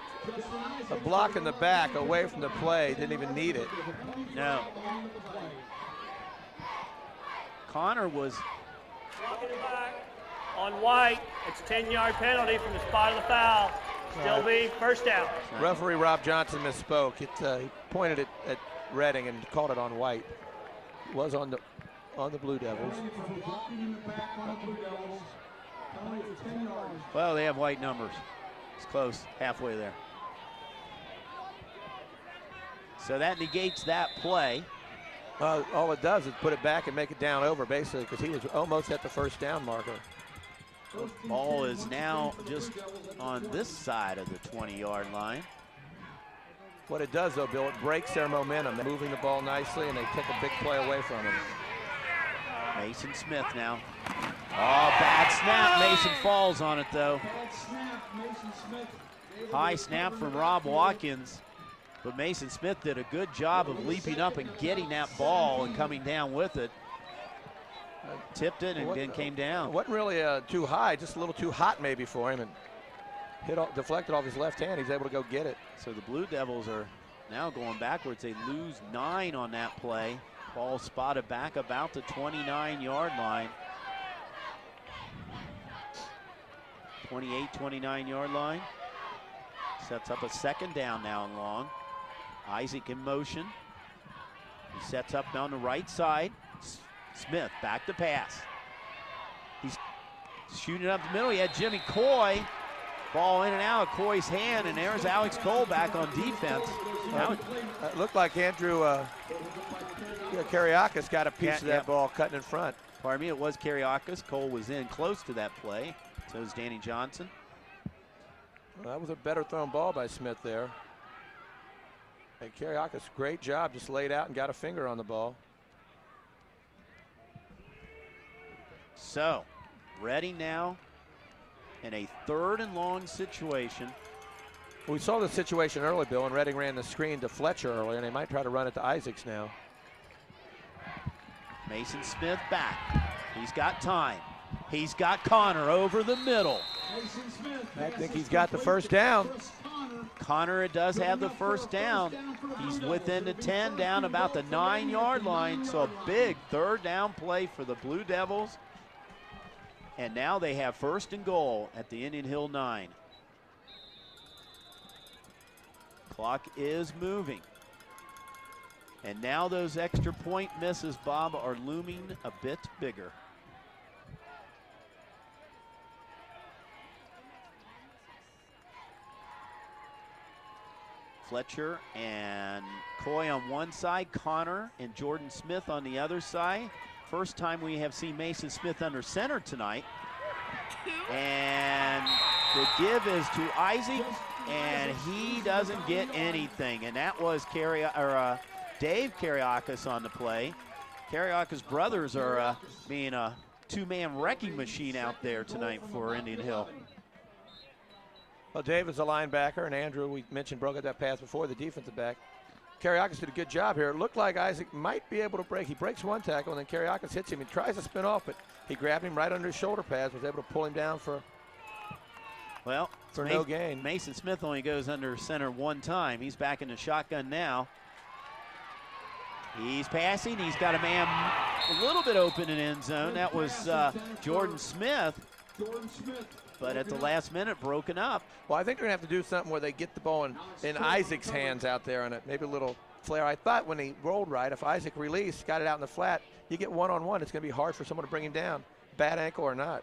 a block in the back away from the play. Didn't even need it. No. Connor was Walking it back on White. It's a 10-yard penalty from the spot of the foul. Still be first down. Referee Rob Johnson misspoke. He pointed it at Reading and called it on White. It was on the on the Blue Devils. Well, they have white numbers. It's close, halfway there. So that negates that play. All it does is put it back and make it down over, basically, because he was almost at the first down marker. Ball is now just on this side of the 20-yard line. What it does, though, Bill, it breaks their momentum. They're moving the ball nicely, and they take a big play away from him. Mason Smith now. Oh, bad snap. Mason falls on it, though. High snap from Rob Watkins. But Mason Smith did a good job of leaping up and getting that ball and coming down with it. Tipped it and then came down. It wasn't really too high, just a little too hot maybe for him, and deflected off his left hand. He's able to go get it. So the Blue Devils are now going backwards. They lose 9 on that play. Ball spotted back about the 29-yard line. 28, 29-yard line. Sets up a second down now and long. Isaac in motion. He sets up down the right side. Smith back to pass. He's shooting up the middle. He had Jimmy Coy. Ball in and out of Coy's hand, and there's Alex Cole back on defense. It looked like Andrew Kariakis got a piece of that ball cutting in front. Pardon me, it was Kariakis. Cole was in close to that play. So is Danny Johnson. Well, that was a better thrown ball by Smith there. And Kariakis, great job, just laid out and got a finger on the ball. So, ready now in a 3rd and long situation. We saw the situation early, Bill, and Reading ran the screen to Fletcher earlier, and they might try to run it to Isaacs now. Mason Smith back. He's got time. He's got Connor over the middle. I think he's got the first down. Connor does have the first down. He's within the 10, down about the 9-yard line. So a big 3rd down play for the Blue Devils. And now they have 1st and goal at the Indian Hill 9. Clock is moving. And now those extra point misses, Bob, are looming a bit bigger. Fletcher and Coy on one side, Connor and Jordan Smith on the other side. First time we have seen Mason Smith under center tonight. And the give is to Isaac, and he doesn't get anything. And that was Dave Kariakis on the play. Kariakis brothers are being a 2-man wrecking machine out there tonight for Indian Hill. Well, Dave is a linebacker, and Andrew, we mentioned, broke up that pass before, the defensive back. Kariakis did a good job here. It looked like Isaac might be able to break. He breaks one tackle, and then Kariakis hits him. He tries to spin off, but he grabbed him right under his shoulder pads, was able to pull him down for no gain. Mason Smith only goes under center one time. He's back in the shotgun now. He's passing. He's got a man a little bit open in end zone. That was Jordan Smith. But at the last minute, broken up. Well, I think they're going to have to do something where they get the ball in Isaac's hands out there on it. Maybe a little flare. I thought when he rolled right, if Isaac released, got it out in the flat, you get one-on-one. It's going to be hard for someone to bring him down, bad ankle or not.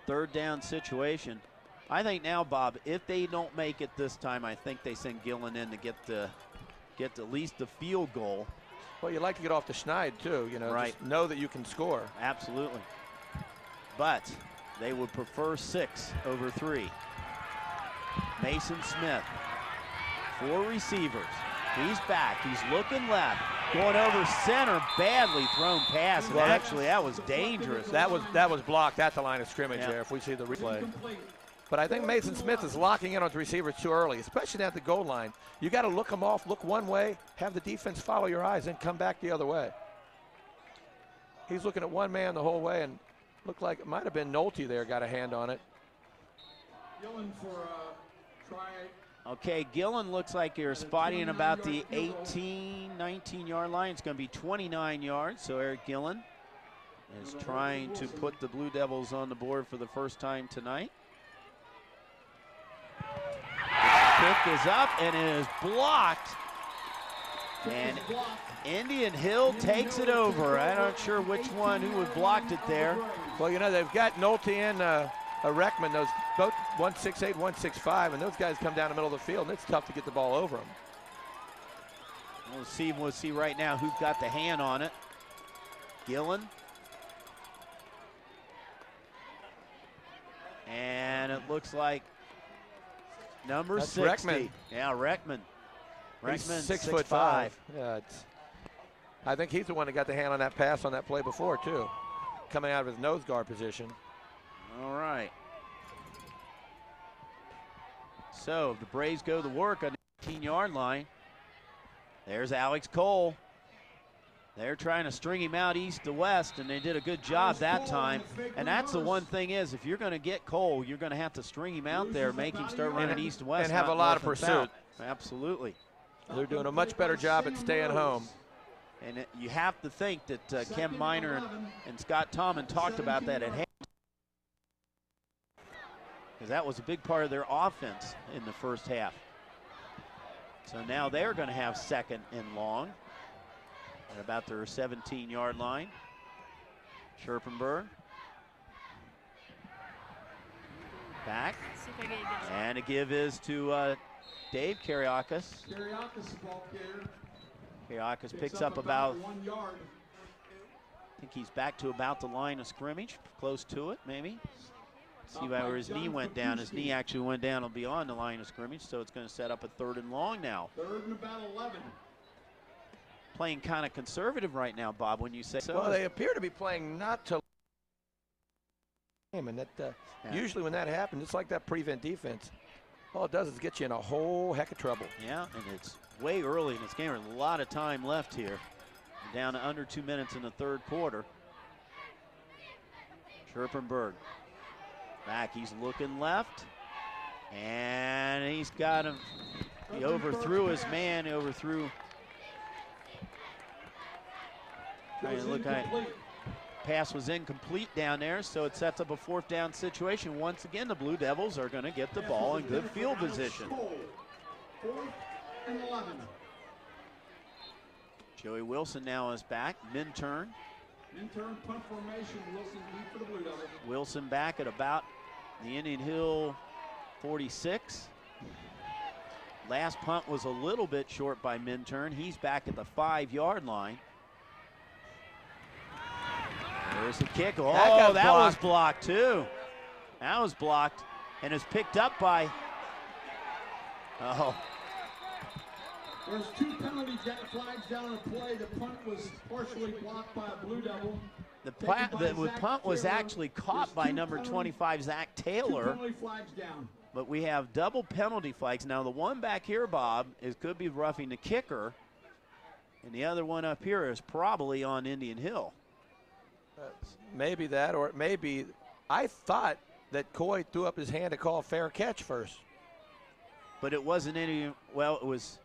3rd down situation. I think now, Bob, if they don't make it this time, I think they send Gillen in to get at least the field goal. Well, you'd like to get off the Schneid, too. You know, right. Just know that you can score. Absolutely. But they would prefer 6 over 3. Mason Smith, 4 receivers. He's back. He's looking left. Going over center. Badly thrown pass. And actually, that was dangerous. That was blocked at the line of scrimmage there, if we see the replay. But I think Mason Smith is locking in on the receivers too early, especially at the goal line. You got to look them off, look one way, have the defense follow your eyes, and come back the other way. He's looking at one man the whole way, and looked like it might have been Nolte there, got a hand on it. Gillen for try. Okay, Gillen looks like you're spotting about the 18, 19-yard line. It's going to be 29 yards, so Eric Gillen is trying to put the Blue Devils on the board for the first time tonight. The kick is up and it is blocked. And Indian Hill takes it over. I'm not sure which one who had blocked it there. Well, you know, they've got Nolte and Reckman, those both 168, 165, and those guys come down the middle of the field, and it's tough to get the ball over them. We'll see right now who's got the hand on it. Gillen. And it looks like number That's 60. Reckman. Yeah, Reckman. He's Reckman, 6'5". Yeah, I think he's the one that got the hand on that pass on that play before, too, coming out of his nose guard position. All right. So the Braves go to work on the 18-yard line. There's Alex Cole. They're trying to string him out east to west, and they did a good job that time. And that's the one thing is, if you're going to get Cole, you're going to have to string him out there, make him start running east to west. And have a lot of pursuit. Absolutely. They're doing a much better job at staying home. And you have to think that Ken Miner and Scott Tomlin talked about that at hand. Because that was a big part of their offense in the first half. So now they're going to have second and long at about their 17-yard line. Scherpenberg. Back. And a give is to Dave Kariakis. Kariakis picks up about 1 yard. I think he's back to about the line of scrimmage, close to it maybe. See where his knee went down. His knee actually went down beyond the line of scrimmage, so it's going to set up a 3rd and long now. 3rd and about 11. Playing kind of conservative right now, Bob, when you say so. Well, they appear to be playing not to and that usually when that happens, it's like that prevent defense. All it does is get you in a whole heck of trouble. Yeah, and it's way early in this game. There's a lot of time left here. We're down to under 2 minutes in the 3rd quarter. Scherpenberg. Back, he's looking left, and he's got him. He overthrew his man, overthrew. Trying to look at pass was incomplete down there, so it sets up a 4th down situation. Once again, the Blue Devils are going to get the ball in good field position. 4th and 11. Joey Wilson now is back. Minturn. Intern punt formation. Wilson lead for the Blue Devils. Wilson back at about the Indian Hill 46. Last punt was a little bit short by Minturn. He's back at the 5-yard line. There's the kick. Oh, that was blocked too. That was blocked and is picked up by. Oh. There's 2 penalty flags down on the play. The punt was partially blocked by a Blue Devil. The punt was actually caught by number 25, Zach Taylor. 2 penalty flags down. But we have double penalty flags. Now the one back here, Bob, could be roughing the kicker. And the other one up here is probably on Indian Hill. Maybe that, or maybe I thought that Coy threw up his hand to call a fair catch first. But it wasn't any, well, it was.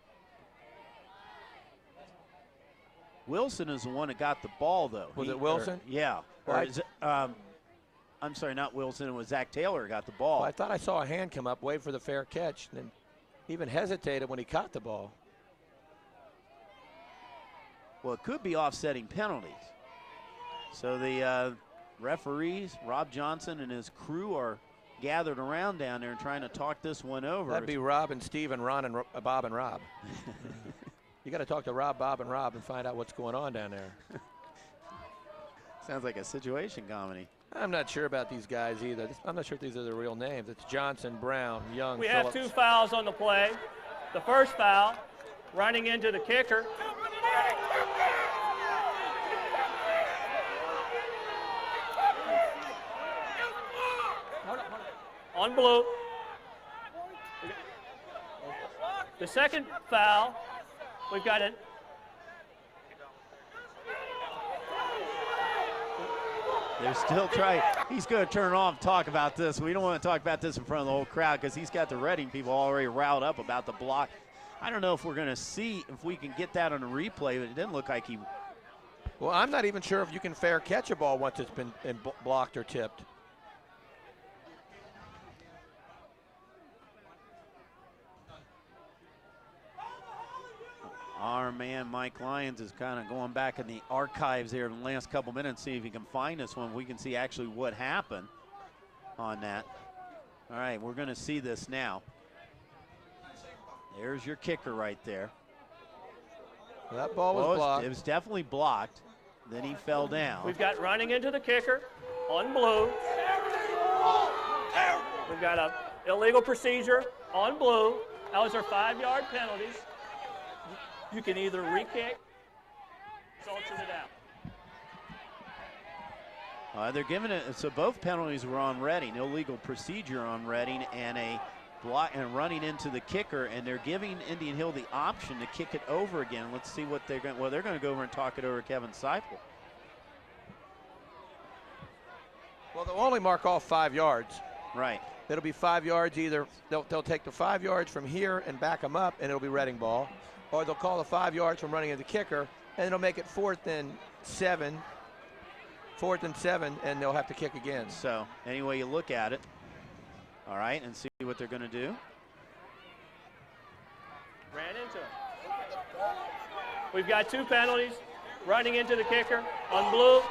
Wilson is the one that got the ball, though. Was it Wilson? Yeah. Or is it, I'm sorry, not Wilson. It was Zach Taylor who got the ball. Well, I thought I saw a hand come up, wait for the fair catch, and then even hesitated when he caught the ball. Well, it could be offsetting penalties. So the referees, Rob Johnson and his crew, are gathered around down there and trying to talk this one over. That'd be Rob and Steve and Ron and Bob and Rob. You got to talk to Rob, Bob, and Rob and find out what's going on down there. Sounds like a situation comedy. I'm not sure about these guys either. I'm not sure if these are their real names. It's Johnson, Brown, Young, We Phillips. have 2 fouls on the play. The first foul, running into the kicker. On blue. The second foul, we've got it. They're still trying. He's going to turn off and talk about this. We don't want to talk about this in front of the whole crowd because he's got the Reading people already riled up about the block. I don't know if we're going to see if we can get that on a replay, but it didn't look like he. Well, I'm not even sure if you can fair catch a ball once it's been blocked or tipped. Arm man Mike Lyons is kind of going back in the archives here in the last couple minutes, see if he can find us one. We can see actually what happened on that. All right, we're going to see this now. There's your kicker right there. That ball was blocked. It was definitely blocked. Then he fell down. We've got running into the kicker on blue. We've got a illegal procedure on blue. Those are 5-yard penalties. You can either re-kick, results in it out. They're giving it, so both penalties were on Reading, illegal procedure on Reading and a block and running into the kicker, and they're giving Indian Hill the option to kick it over again. Let's see what they're going. Well, they're going to go over and talk it over to Kevin Seipel. Well, they'll only mark off 5 yards. Right. It'll be 5 yards either. They'll take the 5 yards from here and back them up, and it'll be Reading ball. Or they'll call the 5 yards from running into the kicker, and it'll make it 4th and 7. 4th and 7, and they'll have to kick again. So any way you look at it. All right, and see what they're going to do. Ran into him. We've got 2 penalties. Running into the kicker on blue.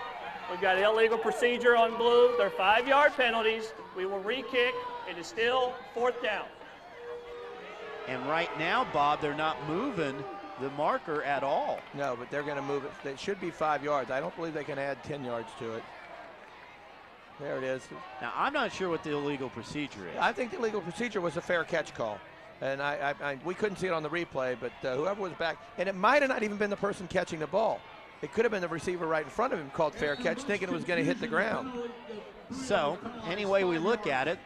We've got illegal procedure on blue. They're 5-yard penalties. We will re-kick. It is still 4th down. And right now, Bob, they're not moving the marker at all. No, but they're going to move it. It should be 5 yards. I don't believe they can add 10 yards to it. There it is. Now, I'm not sure what the illegal procedure is. I think the illegal procedure was a fair catch call. And we couldn't see it on the replay, but whoever was back, and it might have not even been the person catching the ball. It could have been the receiver right in front of him called fair catch, thinking it was going to hit the ground. So, any way we look at it,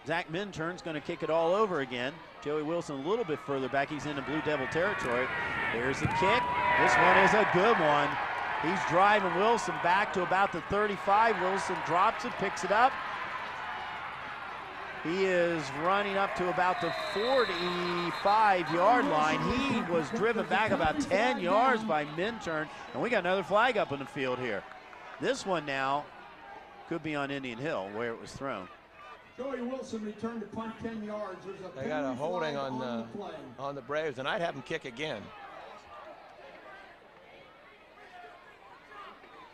Zach Minturn's going to kick it all over again. Joey Wilson a little bit further back. He's into Blue Devil territory. There's the kick. This one is a good one. He's driving Wilson back to about the 35. Wilson drops it, picks it up. He is running up to about the 45-yard line. He was driven back about 10 yards by Minturn, and we got another flag up in the field here. This one now could be on Indian Hill where it was thrown. Joey Wilson returned to punt 10 yards. They got a holding on the Braves, and I'd have them kick again.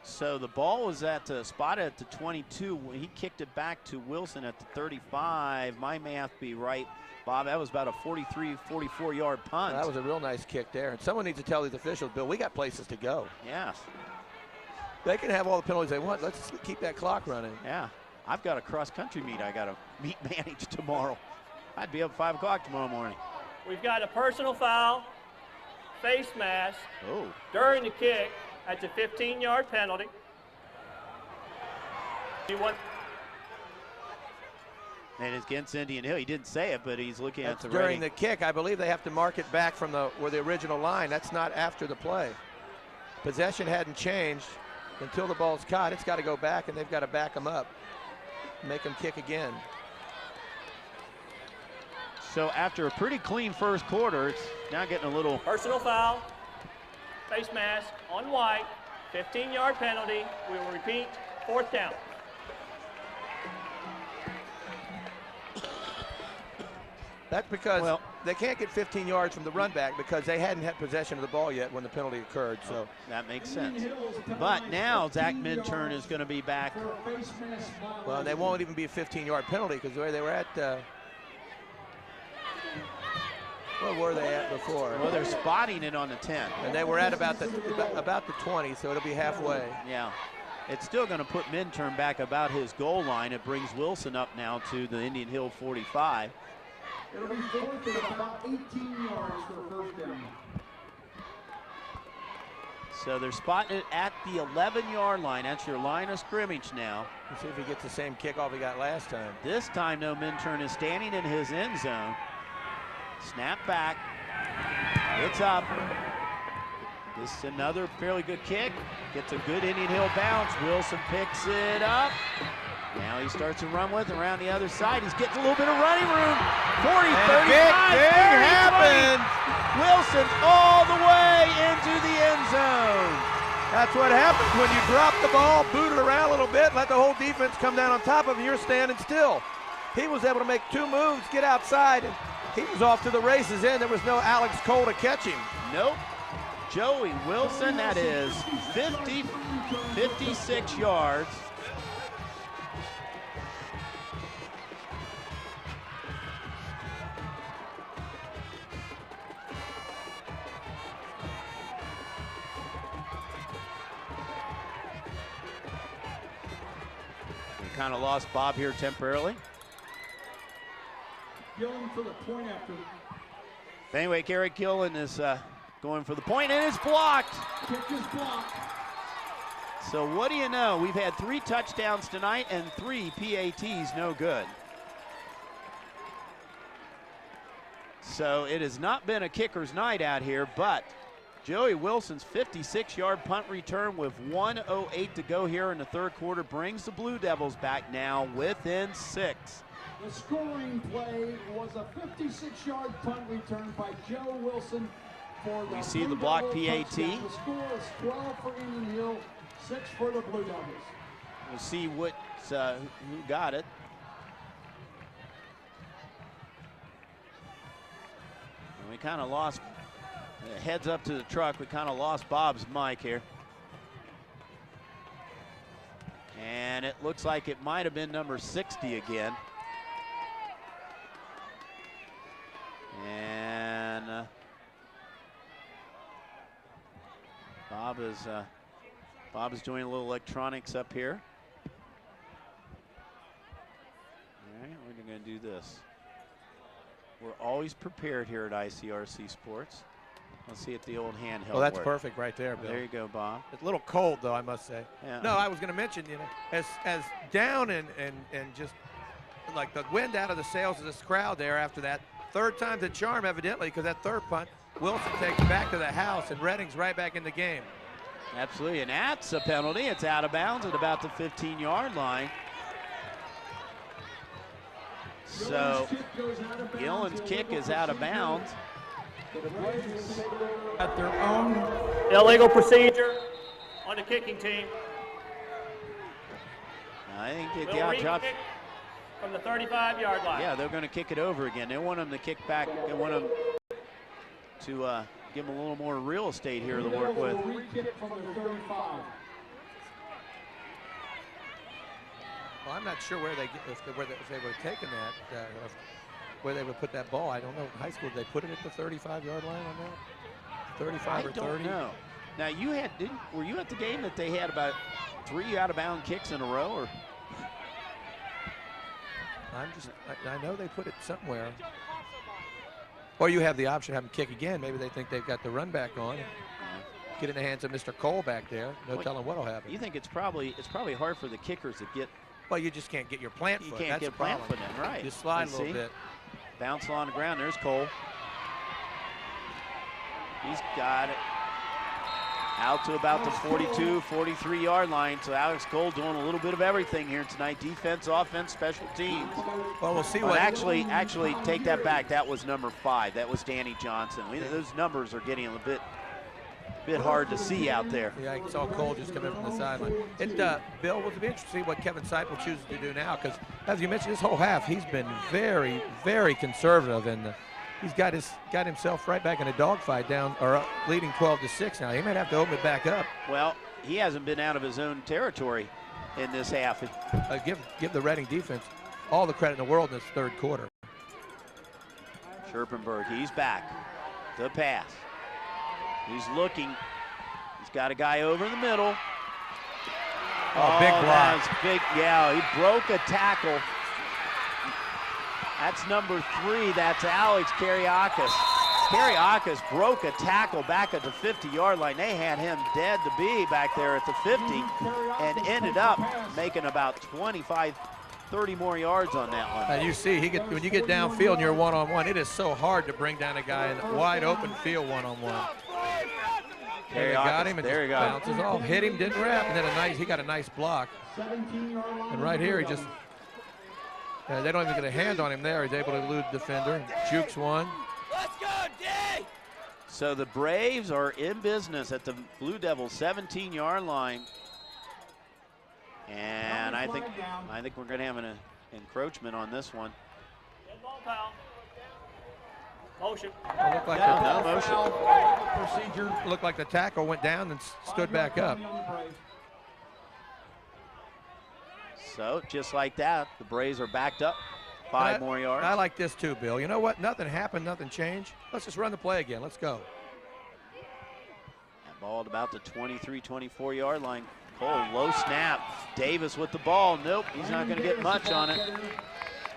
So the ball was spotted at the 22. He kicked it back to Wilson at the 35. My math be right, Bob. That was about a 43, 44-yard punt. That was a real nice kick there. And someone needs to tell these officials, Bill, we got places to go. Yes. They can have all the penalties they want. Let's keep that clock running. Yeah. I've got a cross-country meet I got to manage tomorrow. I'd be up 5 o'clock tomorrow morning. We've got a personal foul, face mask, during the kick. That's a 15-yard penalty. And it's against Indian Hill. He didn't say it, but he's looking at the during the kick. I believe they have to mark it back from where the original line. That's not after the play. Possession hadn't changed until the ball's caught. It's got to go back, and they've got to back them up, make them kick again. So after a pretty clean first quarter, it's now getting a little personal foul. Face mask on White, 15-yard penalty. We will repeat, 4th down. That's because they can't get 15 yards from the run back because they hadn't had possession of the ball yet when the penalty occurred. So that makes sense. But now Zach Minturn is going to be back. Well, they won't even be a 15-yard penalty because the way they were at. Where were they at before? Well, they're spotting it on the 10. And they were at about the 20, so it'll be halfway. Yeah. It's still going to put Minturn back about his goal line. It brings Wilson up now to the Indian Hill 45. It'll be 4th and about 18 yards for a first down. So they're spotting it at the 11-yard line. That's your line of scrimmage now. Let's see if he gets the same kickoff he got last time. This time, no, Minturn is standing in his end zone. Snap back. It's up. This is another fairly good kick. Gets a good Indian Hill bounce. Wilson picks it up. Now he starts to run with it around the other side. He's getting a little bit of running room. 40, 35, big 30, happened. Wilson all the way into the end zone. That's what happens when you drop the ball, boot it around a little bit, let the whole defense come down on top of him. You're standing still. He was able to make 2 moves, get outside, and he was off to the races. There was no Alex Cole to catch him. Nope. Joey Wilson. That is 56 yards. We kind of lost Bob here temporarily. Gillen for the point after. Anyway, Gary Gillen is going for the point, and it's blocked. Kick is blocked. So what do you know? We've had 3 touchdowns tonight and 3 PATs, no good. So it has not been a kicker's night out here, but Joey Wilson's 56-yard punt return with 1:08 to go here in the third quarter brings the Blue Devils back now within 6. The scoring play was a 56-yard punt return by Joe Wilson for the We see Blue the block Devil PAT. touchdown. The score is 12 for Indian Hill, 6 for the Blue Devils. We'll see who got it. And we kind of lost, heads up to the truck, we kind of lost Bob's mic here. And it looks like it might have been number 60 again. And Bob is doing a little electronics up here. All right, we're going to do this. We're always prepared here at ICRC Sports. Let's see if the old handheld Well, that's works. perfect right there, Bill. There you go, Bob. It's a little cold, though, I must say. Yeah. No, I was going to mention, as down and just like the wind out of the sails of this crowd there after that third time the charm, evidently, because that third punt, Wilson takes it back to the house, and Redding's right back in the game. Absolutely, and that's a penalty. It's out of bounds at about the 15-yard line. So Gillen's kick is out of bounds. At their own. Illegal procedure on the kicking team. I think it Will re-kick from the 35-yard line. Yeah, they're going to kick it over again. They want them to kick back. They want them to give them a little more real estate here to work with. Re-kick from the 35. Well, I'm not sure where they if they would have taken that, where they would put that ball. I don't know. In high school, did they put it at the 35-yard line on that? 35 or 30? I don't know. Now were you at the game that they had about 3 out-of-bound kicks in a row, or? I know they put it somewhere. Or you have the option of having them kick again. Maybe they think they've got the run back on. Get in the hands of Mr. Cole back there. No telling what'll happen. You think it's probably hard for the kickers to get. Well, you just can't get your plant foot. You can't get plant foot in, right? You slide a little bit. Bounce on the ground. There's Cole. He's got it. Out to about the 42, 43-yard line. So Alex Cole doing a little bit of everything here tonight. Defense, offense, special teams. Well, we'll see what. what. Actually, take that back. That was number 5. That was Danny Johnson. Those numbers are getting a bit hard to see out there. Yeah, I saw Cole just come in from the sideline. Bill, will be interesting to see what Kevin Seipel chooses to do now, because as you mentioned, this whole half he's been very, very conservative, and he's got himself right back in a dogfight down or leading 12-6 now. He might have to open it back up. Well, he hasn't been out of his own territory in this half. Give the Reading defense all the credit in the world in this third quarter. Scherpenberg, he's back. The pass. He's looking. He's got a guy over in the middle. Oh, big block. That's big. Yeah, he broke a tackle. That's number 3. That's Alex Kariakis. Kariakis broke a tackle back at the 50-yard line. They had him dead to be back there at the 50 and ended up making about 25, 30 more yards on that one. And you see, when you get downfield and you're one-on-one, it is so hard to bring down a guy in a wide open field one-on-one. There you got him, and there you go. Bounces off, hit him, didn't wrap, and then he got a nice block. And right here, he just, they don't even get a hand on him there. He's able to elude the defender, jukes one. Let's go, D! So the Braves are in business at the Blue Devils 17-yard line. And I think we're going to have an encroachment on this one. Motion. It looked like No motion. procedure. Looked like the tackle went down and stood back up. So just like that, the Braves are backed up 5 more yards. I like this too, Bill. You know what? Nothing happened, nothing changed. Let's just run the play again. Let's go. That ball at about the 23, 24-yard line. Cole, low snap. Davis with the ball. Nope, he's not going to get much on it.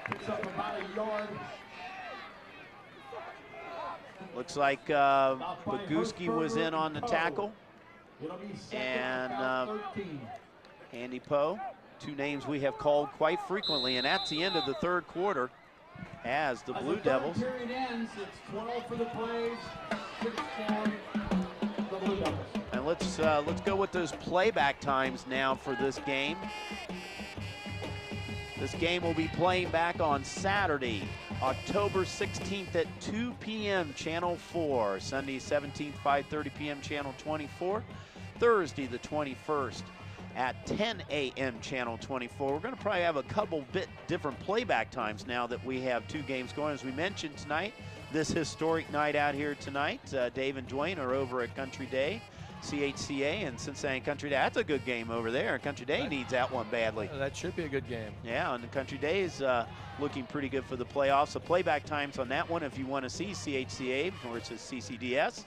Picks up about a yard. Looks like Boguski was in on the tackle. And Andy Poe, 2 names we have called quite frequently, and that's the end of the 3rd quarter as the Blue Devils. The period ends, it's 12 for the Braves, 6 for the Blue Devils. And let's go with those playback times now for this game. This game will be playing back on Saturday, October 16th at 2 p.m. Channel 4. Sunday 17th, 5:30 p.m. Channel 24. Thursday the 21st at 10 a.m. Channel 24. We're going to probably have a couple bit different playback times now that we have 2 games going. As we mentioned tonight, this historic night out here tonight, Dave and Dwayne are over at Country Day. CHCA and Cincinnati Country Day. That's a good game over there. Country Day needs that one badly. That should be a good game. Yeah, and the Country Day is looking pretty good for the playoffs. The playback times on that one, if you want to see CHCA versus CCDS,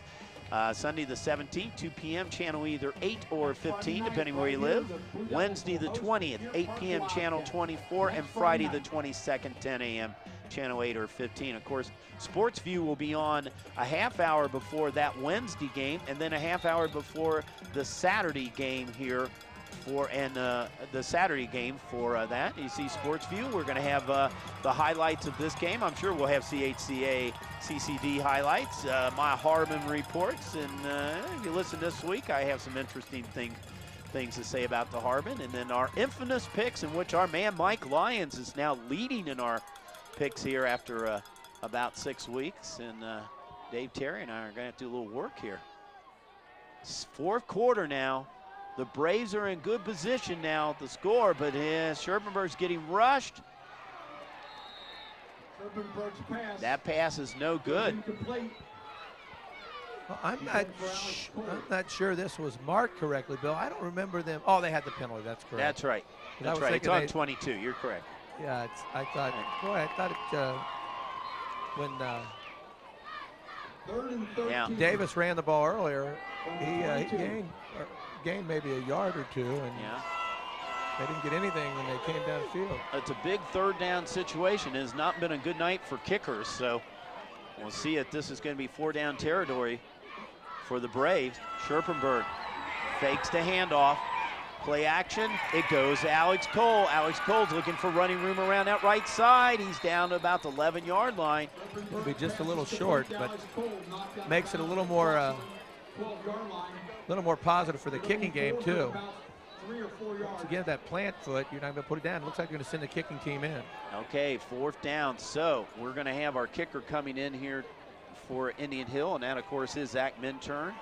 Sunday the 17th, 2 p.m., channel either 8 or 15, depending where you live. Wednesday the 20th, 8 p.m., channel 24, and Friday the 22nd, 10 a.m., channel 8 or 15. Of course, Sports View will be on a half hour before that Wednesday game, and then a half hour before the Saturday game here the Saturday game for that. You see Sports View, we're going to have the highlights of this game. I'm sure we'll have CHCA, CCD highlights, my Harbin reports, and if you listen this week, I have some interesting things to say about the Harbin, and then our infamous picks, in which our man Mike Lyons is now leading in our picks here after about 6 weeks, and Dave Terry and I are going to have to do a little work here. It's 4th quarter now. The Braves are in good position now at the score, but Scherpenberg's getting rushed. Scherpenberg's pass. That pass is no good. Incomplete. Well, I'm not sure this was marked correctly, Bill. I don't remember them. Oh, they had the penalty. That's correct. That's right. That's right. It's on 22. You're correct. Yeah, I thought it when 3rd and 13. Yeah. Davis ran the ball earlier, he gained maybe a yard or 2, and they didn't get anything when they came downfield. It's a big 3rd down situation. It has not been a good night for kickers, so we'll see if this is going to be 4-down territory for the Braves. Scherpenberg fakes the handoff. Play action, it goes to Alex Cole. Alex Cole's looking for running room around that right side. He's down to about the 11-yard line. It'll be just a little short, but makes it a little more positive for the kicking game too. To get that plant foot, you're not going to put it down. It looks like you're going to send the kicking team in. Okay, 4th down. So we're going to have our kicker coming in here for Indian Hill, and that, of course, is Zach Minturn.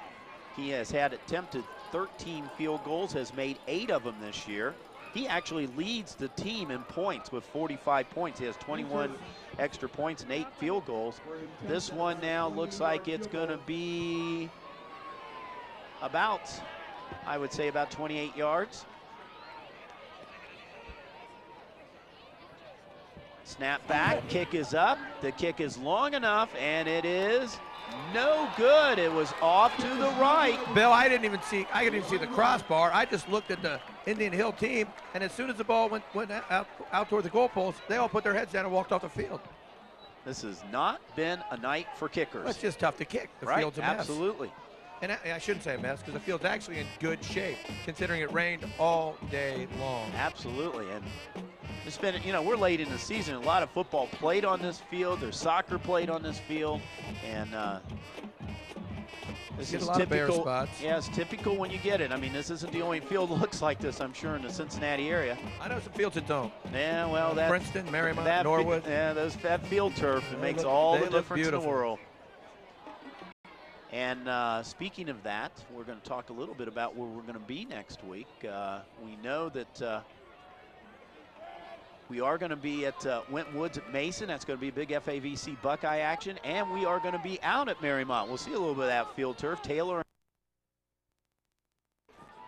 He has had attempted 13 field goals, has made 8 of them this year. He actually leads the team in points with 45 points. He has 21 extra points and 8 field goals. This one now looks like it's going to be about, I would say, about 28 yards. Snap back, kick is up. The kick is long enough, and it is no good. It was off to the right. Bill, I didn't even see the crossbar. I just looked at the Indian Hill team, and as soon as the ball went out toward the goalpost, they all put their heads down and walked off the field. This has not been a night for kickers. It's just tough to kick. The right, field's a mess. Absolutely. And I shouldn't say a mess, because the field's actually in good shape, considering it rained all day long. Absolutely. And it's been, we're late in the season. A lot of football played on this field. There's soccer played on this field. And this is a lot of bare typical. spots. Yeah, it's typical when you get it. I mean, this isn't the only field that looks like this, I'm sure, in the Cincinnati area. I know some fields that don't. Yeah, well, that Princeton, Marymount, Norwood. Yeah, that field turf, it makes all the difference in the world. And speaking of that, we're going to talk a little bit about where we're going to be next week. We know that We are going to be at Winton Woods at Mason. That's going to be a big FAVC Buckeye action. And we are going to be out at Marymount. We'll see a little bit of that field turf. Taylor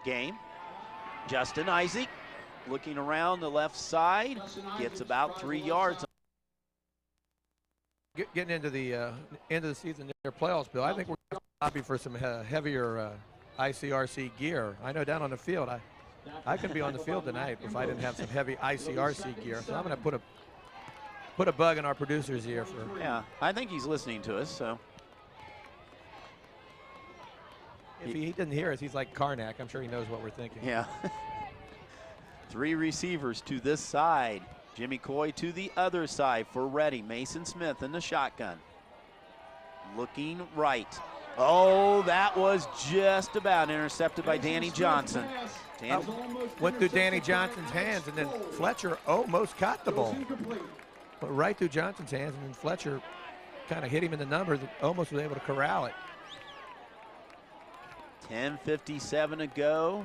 game. Justin Isaac looking around the left side. Gets about 3 yards. Getting into the end of the season, their playoffs, Bill. I think we're going to lobby for some heavier ICRC gear. I know down on the field, I could be on the field tonight if I didn't have some heavy ICRC gear. So I'm going to put a bug in our producer's ear for. Yeah, I think he's listening to us. So if he didn't hear us, he's like Karnak. I'm sure he knows what we're thinking. Yeah. 3 receivers to this side. Jimmy Coy to the other side for Reading. Mason Smith in the shotgun. Looking right. Oh, that was just about intercepted by Danny Johnson. Went through Danny Johnson's hands, and then Fletcher almost caught the ball. But right through Johnson's hands, and then Fletcher kind of hit him in the numbers and almost was able to corral it. 10:57 to go.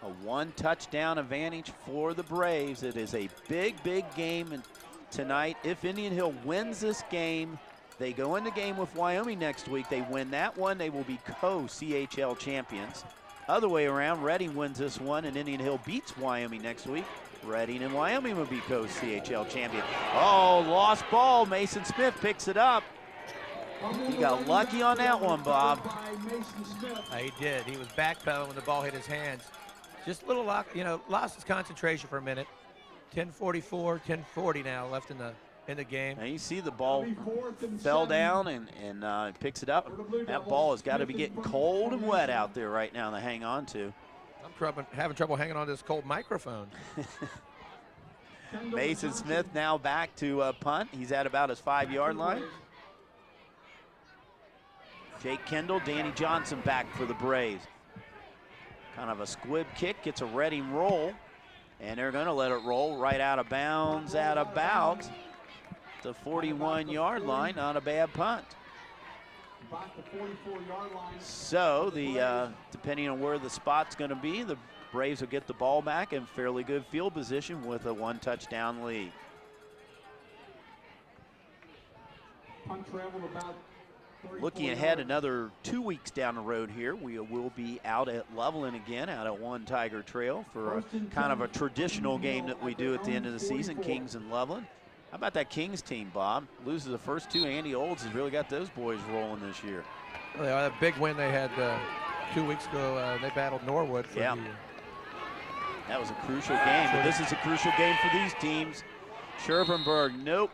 A 1 touchdown advantage for the Braves. It is a big, big game tonight. If Indian Hill wins this game, they go in the game with Wyoming next week. They win that one, they will be co-CHL champions. Other way around, Reading wins this one and Indian Hill beats Wyoming next week. Reading and Wyoming will be co-CHL champion. Oh, lost ball. Mason Smith picks it up. He got lucky on that one, Bob. He did. He was backpedaling when the ball hit his hands. Just a little, lost his concentration for a minute. 10:44, 10:40 now left in the game. Now you see the ball fell down and picks it up. That ball has got to be getting cold and wet out there right now to hang on to. I'm having trouble hanging on to this cold microphone. Mason Smith now back to punt. He's at about his 5-yard line. Jake Kendall, Danny Johnson back for the Braves. Kind of a squib kick, gets a Reading roll, and they're going to let it roll right out of bounds at about the 41-yard line. Not a bad punt. So depending on where the spot's going to be, the Braves will get the ball back in fairly good field position with a 1-touchdown lead. Punt traveled about Looking ahead another 2 weeks down the road here, we will be out at Loveland again, out at One Tiger Trail for a kind of a traditional game that we do at the end of the season, Kings and Loveland. How about that Kings team, Bob? Loses the first 2. Andy Olds has really got those boys rolling this year. Well, that big win they had 2 weeks ago, they battled Norwood. Yeah. That was a crucial game, but this is a crucial game for these teams. Scherpenberg, nope.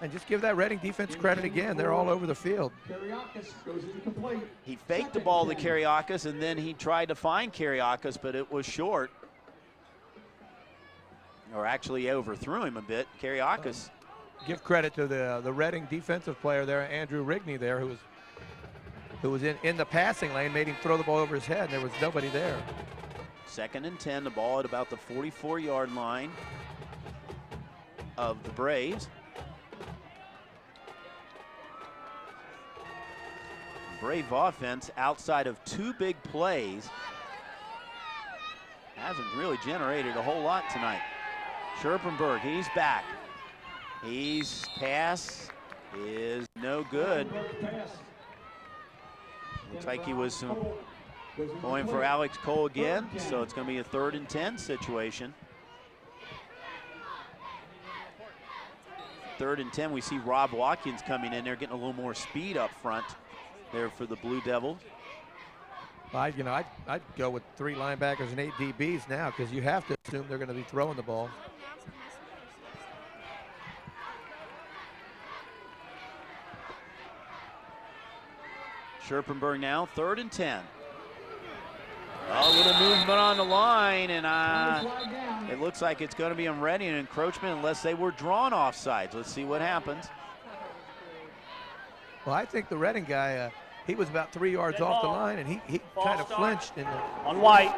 And just give that Reading defense credit again. They're all over the field. He faked the ball to Kariakis, and then he tried to find Kariakis, but it was short. Or actually overthrew him a bit. Kariakis. Give credit to the Reading defensive player there, Andrew Rigney there, who was in the passing lane, made him throw the ball over his head, and there was nobody there. 2nd and 10, the ball at about the 44-yard line of the Braves. Brave offense, outside of 2 big plays, hasn't really generated a whole lot tonight. Scherpenberg, he's back. His pass is no good. Looks like he was going for Alex Cole again, so it's going to be a 3rd and 10 situation. 3rd and 10, we see Rob Watkins coming in there, getting a little more speed up front there for the Blue Devils. I'd go with 3 linebackers and 8 DBs now, because you have to assume they're going to be throwing the ball. Scherpenberg now, 3rd and 10. A little movement on the line, and it looks like it's going to be on Reading and encroachment unless they were drawn offsides. Let's see what happens. Well, I think the Reading guy, he was about 3 yards off the line, and he kind of flinched. On White.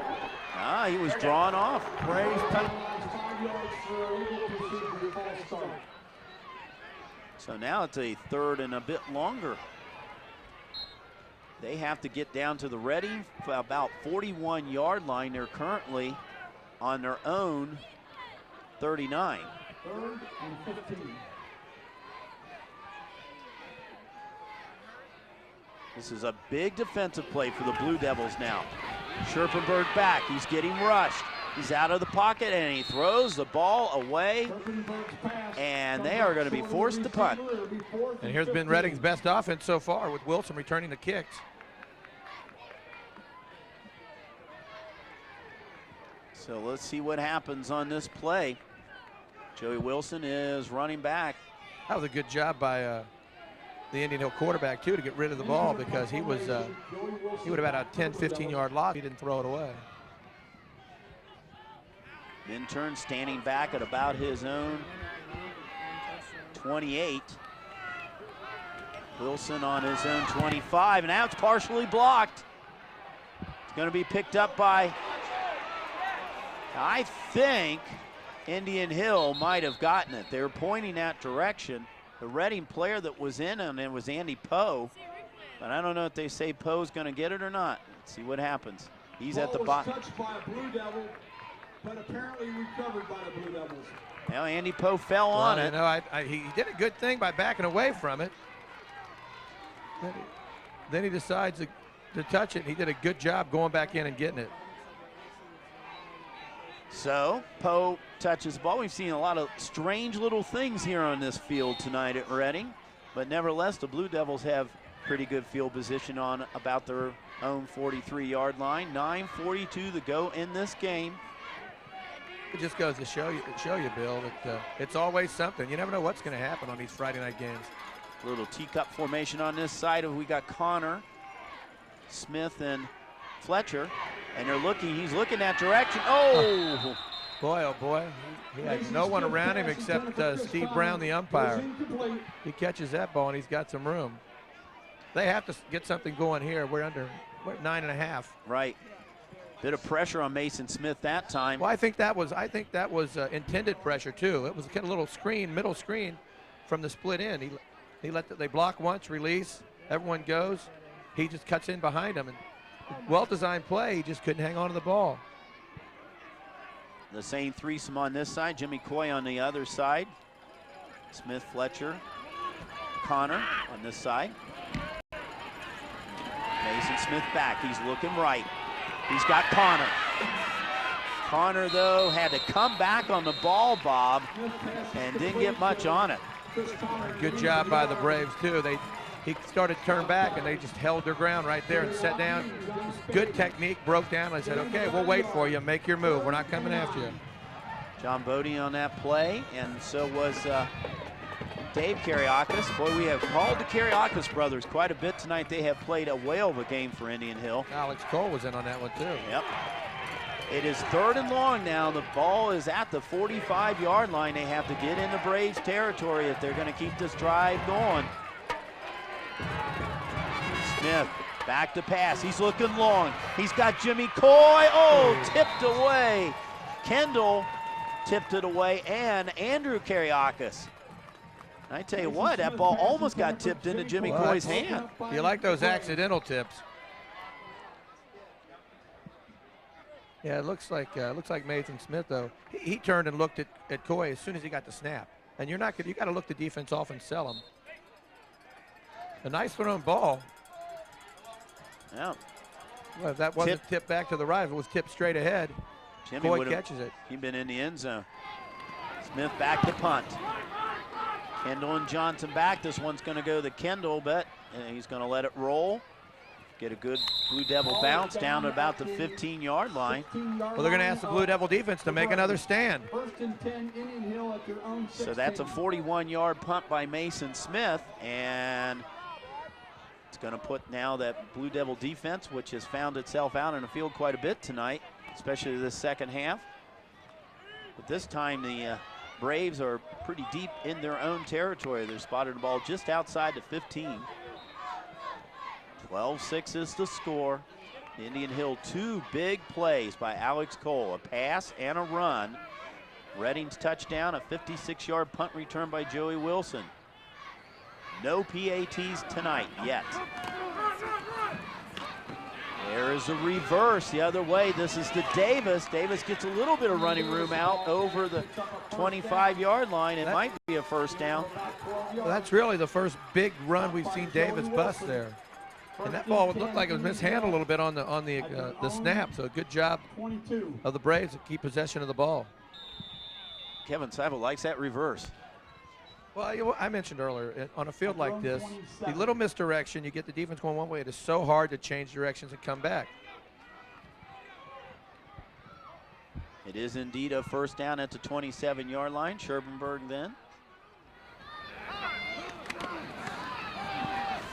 He was drawn off. Braves penalized 5 yards for illegal procedure, false start. So now it's a 3rd and a bit longer. They have to get down to the Reading about 41-yard line. They're currently on their own 39. 3rd and 15. This is a big defensive play for the Blue Devils now. Scherpenberg back, he's getting rushed. He's out of the pocket and he throws the ball away, and they are going to be forced to punt. And here's been Reading's best offense so far with Wilson returning the kicks. So let's see what happens on this play. Joey Wilson is running back. That was a good job by the Indian Hill quarterback too to get rid of the ball, because he would have had a 10, 15-yard loss. He didn't throw it away. Minturn standing back at about his own 28. Wilson on his own 25, and now it's partially blocked. It's going to be picked up by, I think, Indian Hill might have gotten it. They were pointing that direction. The Reading player that was in on it was Andy Poe, but I don't know if they say Poe's going to get it or not. Let's see what happens. He's at the bottom. Touched by a Blue Devil, but apparently recovered by the Blue Devils. Now Andy Poe fell on it. No, he did a good thing by backing away from it. Then he decides to touch it, and he did a good job going back in and getting it. So Poe touches the ball. We've seen a lot of strange little things here on this field tonight at Reading, but nevertheless the Blue Devils have pretty good field position on about their own 43-yard line. 9:42 to go in this game. It just goes to show you, Bill, that it's always something. You never know what's going to happen on these Friday night games. A little teacup formation on this side. We got Connor, Smith, and Fletcher, and he's looking that direction. Oh! Boy, he had no one around him except Steve Brown, the umpire. He catches that ball, and he's got some room. They have to get something going here. We're at 9.5. Right. Bit of pressure on Mason Smith that time. Well, I think that was intended pressure too. It was kind of a little screen, middle screen from the split end. They block once, release, everyone goes. He just cuts in behind him, and well-designed play. He just couldn't hang on to the ball. The same threesome on this side. Jimmy Coy on the other side. Smith, Fletcher, Connor on this side. Mason Smith back. He's looking right. He's got Connor. Connor, though, had to come back on the ball, Bob, and didn't get much on it. Good job by the Braves, too. He started to turn back, and they just held their ground right there and sat down. Good technique, broke down. I said, okay, we'll wait for you. Make your move. We're not coming after you. John Bodie on that play, and so was Dave Kariakis. Boy, we have called the Kariakis brothers quite a bit tonight. They have played a whale of a game for Indian Hill. Alex Cole was in on that one, too. Yep. It is 3rd and long now. The ball is at the 45-yard line. They have to get into Braves territory if they're going to keep this drive going. Smith back to pass. He's looking long. He's got Jimmy Coy. Oh, tipped away. Kendall tipped it away, and Andrew Kariakis. I tell you what, that ball almost got tipped into Jimmy Coy's hand. You like those accidental tips. Yeah, it looks like Mason Smith, though. He turned and looked at Coy as soon as he got the snap. And you got to look the defense off and sell him. A nice thrown ball. Yeah. Well, if that wasn't tipped back to the right, if it was tipped straight ahead, Coy catches it. He'd been in the end zone. Smith back to punt. Kendall and Johnson back. This one's going to go to Kendall, but he's going to let it roll. Get a good Blue Devil bounce down at about the 15-yard line. Well, they're going to ask the Blue Devil defense to make another stand. 1st and 10, Indian Hill at their own 16. So that's a 41-yard punt by Mason Smith, and it's going to put now that Blue Devil defense, which has found itself out in the field quite a bit tonight, especially this second half. But this time the Braves are pretty deep in their own territory. They're spotted the ball just outside the 15. 12-6 is the score. Indian Hill, 2 big plays by Alex Cole, a pass and a run. Reading's touchdown, a 56-yard punt return by Joey Wilson. No PATs tonight yet. There is a reverse the other way. This is to Davis. Davis gets a little bit of running room out over the 25-yard line. It might be a first down. Well, that's really the first big run we've seen Davis bust there. And that ball would look like it was mishandled a little bit on the snap. So good job of the Braves to keep possession of the ball. Kevin Seibel likes that reverse. Well, I mentioned earlier, on a field like this, the little misdirection, you get the defense going one way, it is so hard to change directions and come back. It is indeed a first down at the 27-yard line. Scherbenberg then.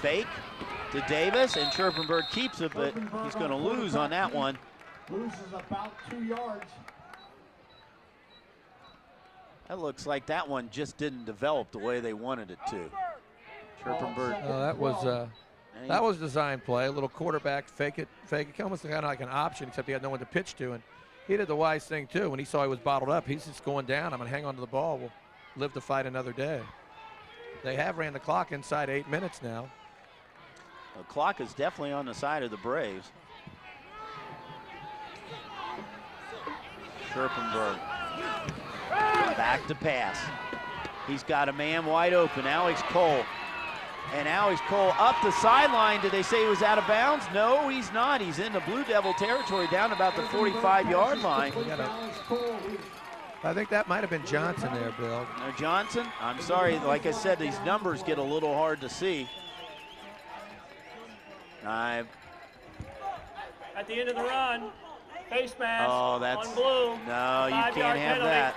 Fake to Davis, and Scherbenberg keeps it, but he's going to lose on that one. Loses about 2 yards. That looks like that one just didn't develop the way they wanted it to. Scherbenberg. That was design play. A little quarterback fake it, almost kind of like an option, except he had no one to pitch to. And he did the wise thing too. When he saw he was bottled up, he's just going down. I'm going to hang on to the ball. We'll live to fight another day. They have ran the clock inside 8 minutes now. The clock is definitely on the side of the Braves. Scherbenberg. Back to pass. He's got a man wide open, Alex Cole. And Alex Cole up the sideline. Did they say he was out of bounds? No, he's not. He's in the Blue Devil territory down about the 45-yard line. I think that might have been Johnson there, Bill. No, Johnson? I'm sorry. Like I said, these numbers get a little hard to see. At the end of the run, face mask on blue. No, you can't have that.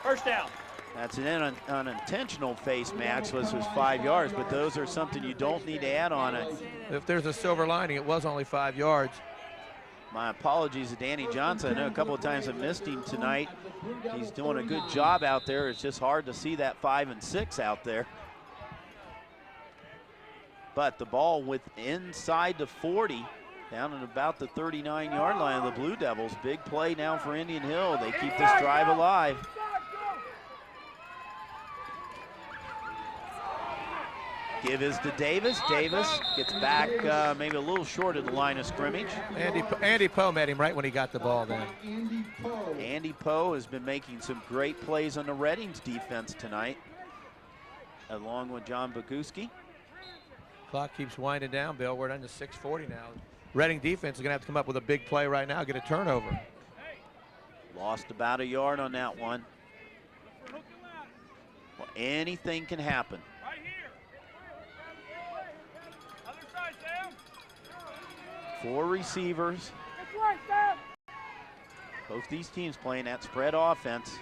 First down. That's an unintentional face mask, which was 5 yards, but those are something you don't need to add on it. If there's a silver lining, it was only 5 yards. My apologies to Danny Johnson. I know a couple of times I missed him tonight. He's doing a good job out there. It's just hard to see that 5 and 6 out there. But the ball with inside the 40, down at about the 39-yard line of the Blue Devils. Big play now for Indian Hill. They keep this drive alive. Give is to Davis. Davis gets back maybe a little short of the line of scrimmage. Andy Poe met him right when he got the ball then. Andy Poe has been making some great plays on the Reddings defense tonight, along with John Boguski. Clock keeps winding down, Bill. We're down to 6:40 now. Reading defense is going to have to come up with a big play right now, get a turnover. Lost about a yard on that one. Well, anything can happen. Four receivers. Both these teams playing that spread offense.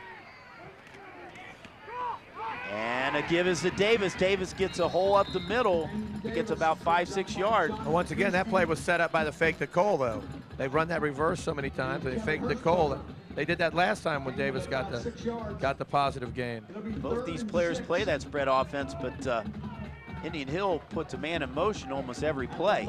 And a give is to Davis. Davis gets a hole up the middle. It gets about 5-6 yards. Well, once again, that play was set up by the fake to Cole, though. They've run that reverse so many times. They faked to Cole. They did that last time when Davis got the positive gain. Both these players play that spread offense, but Indian Hill puts a man in motion almost every play.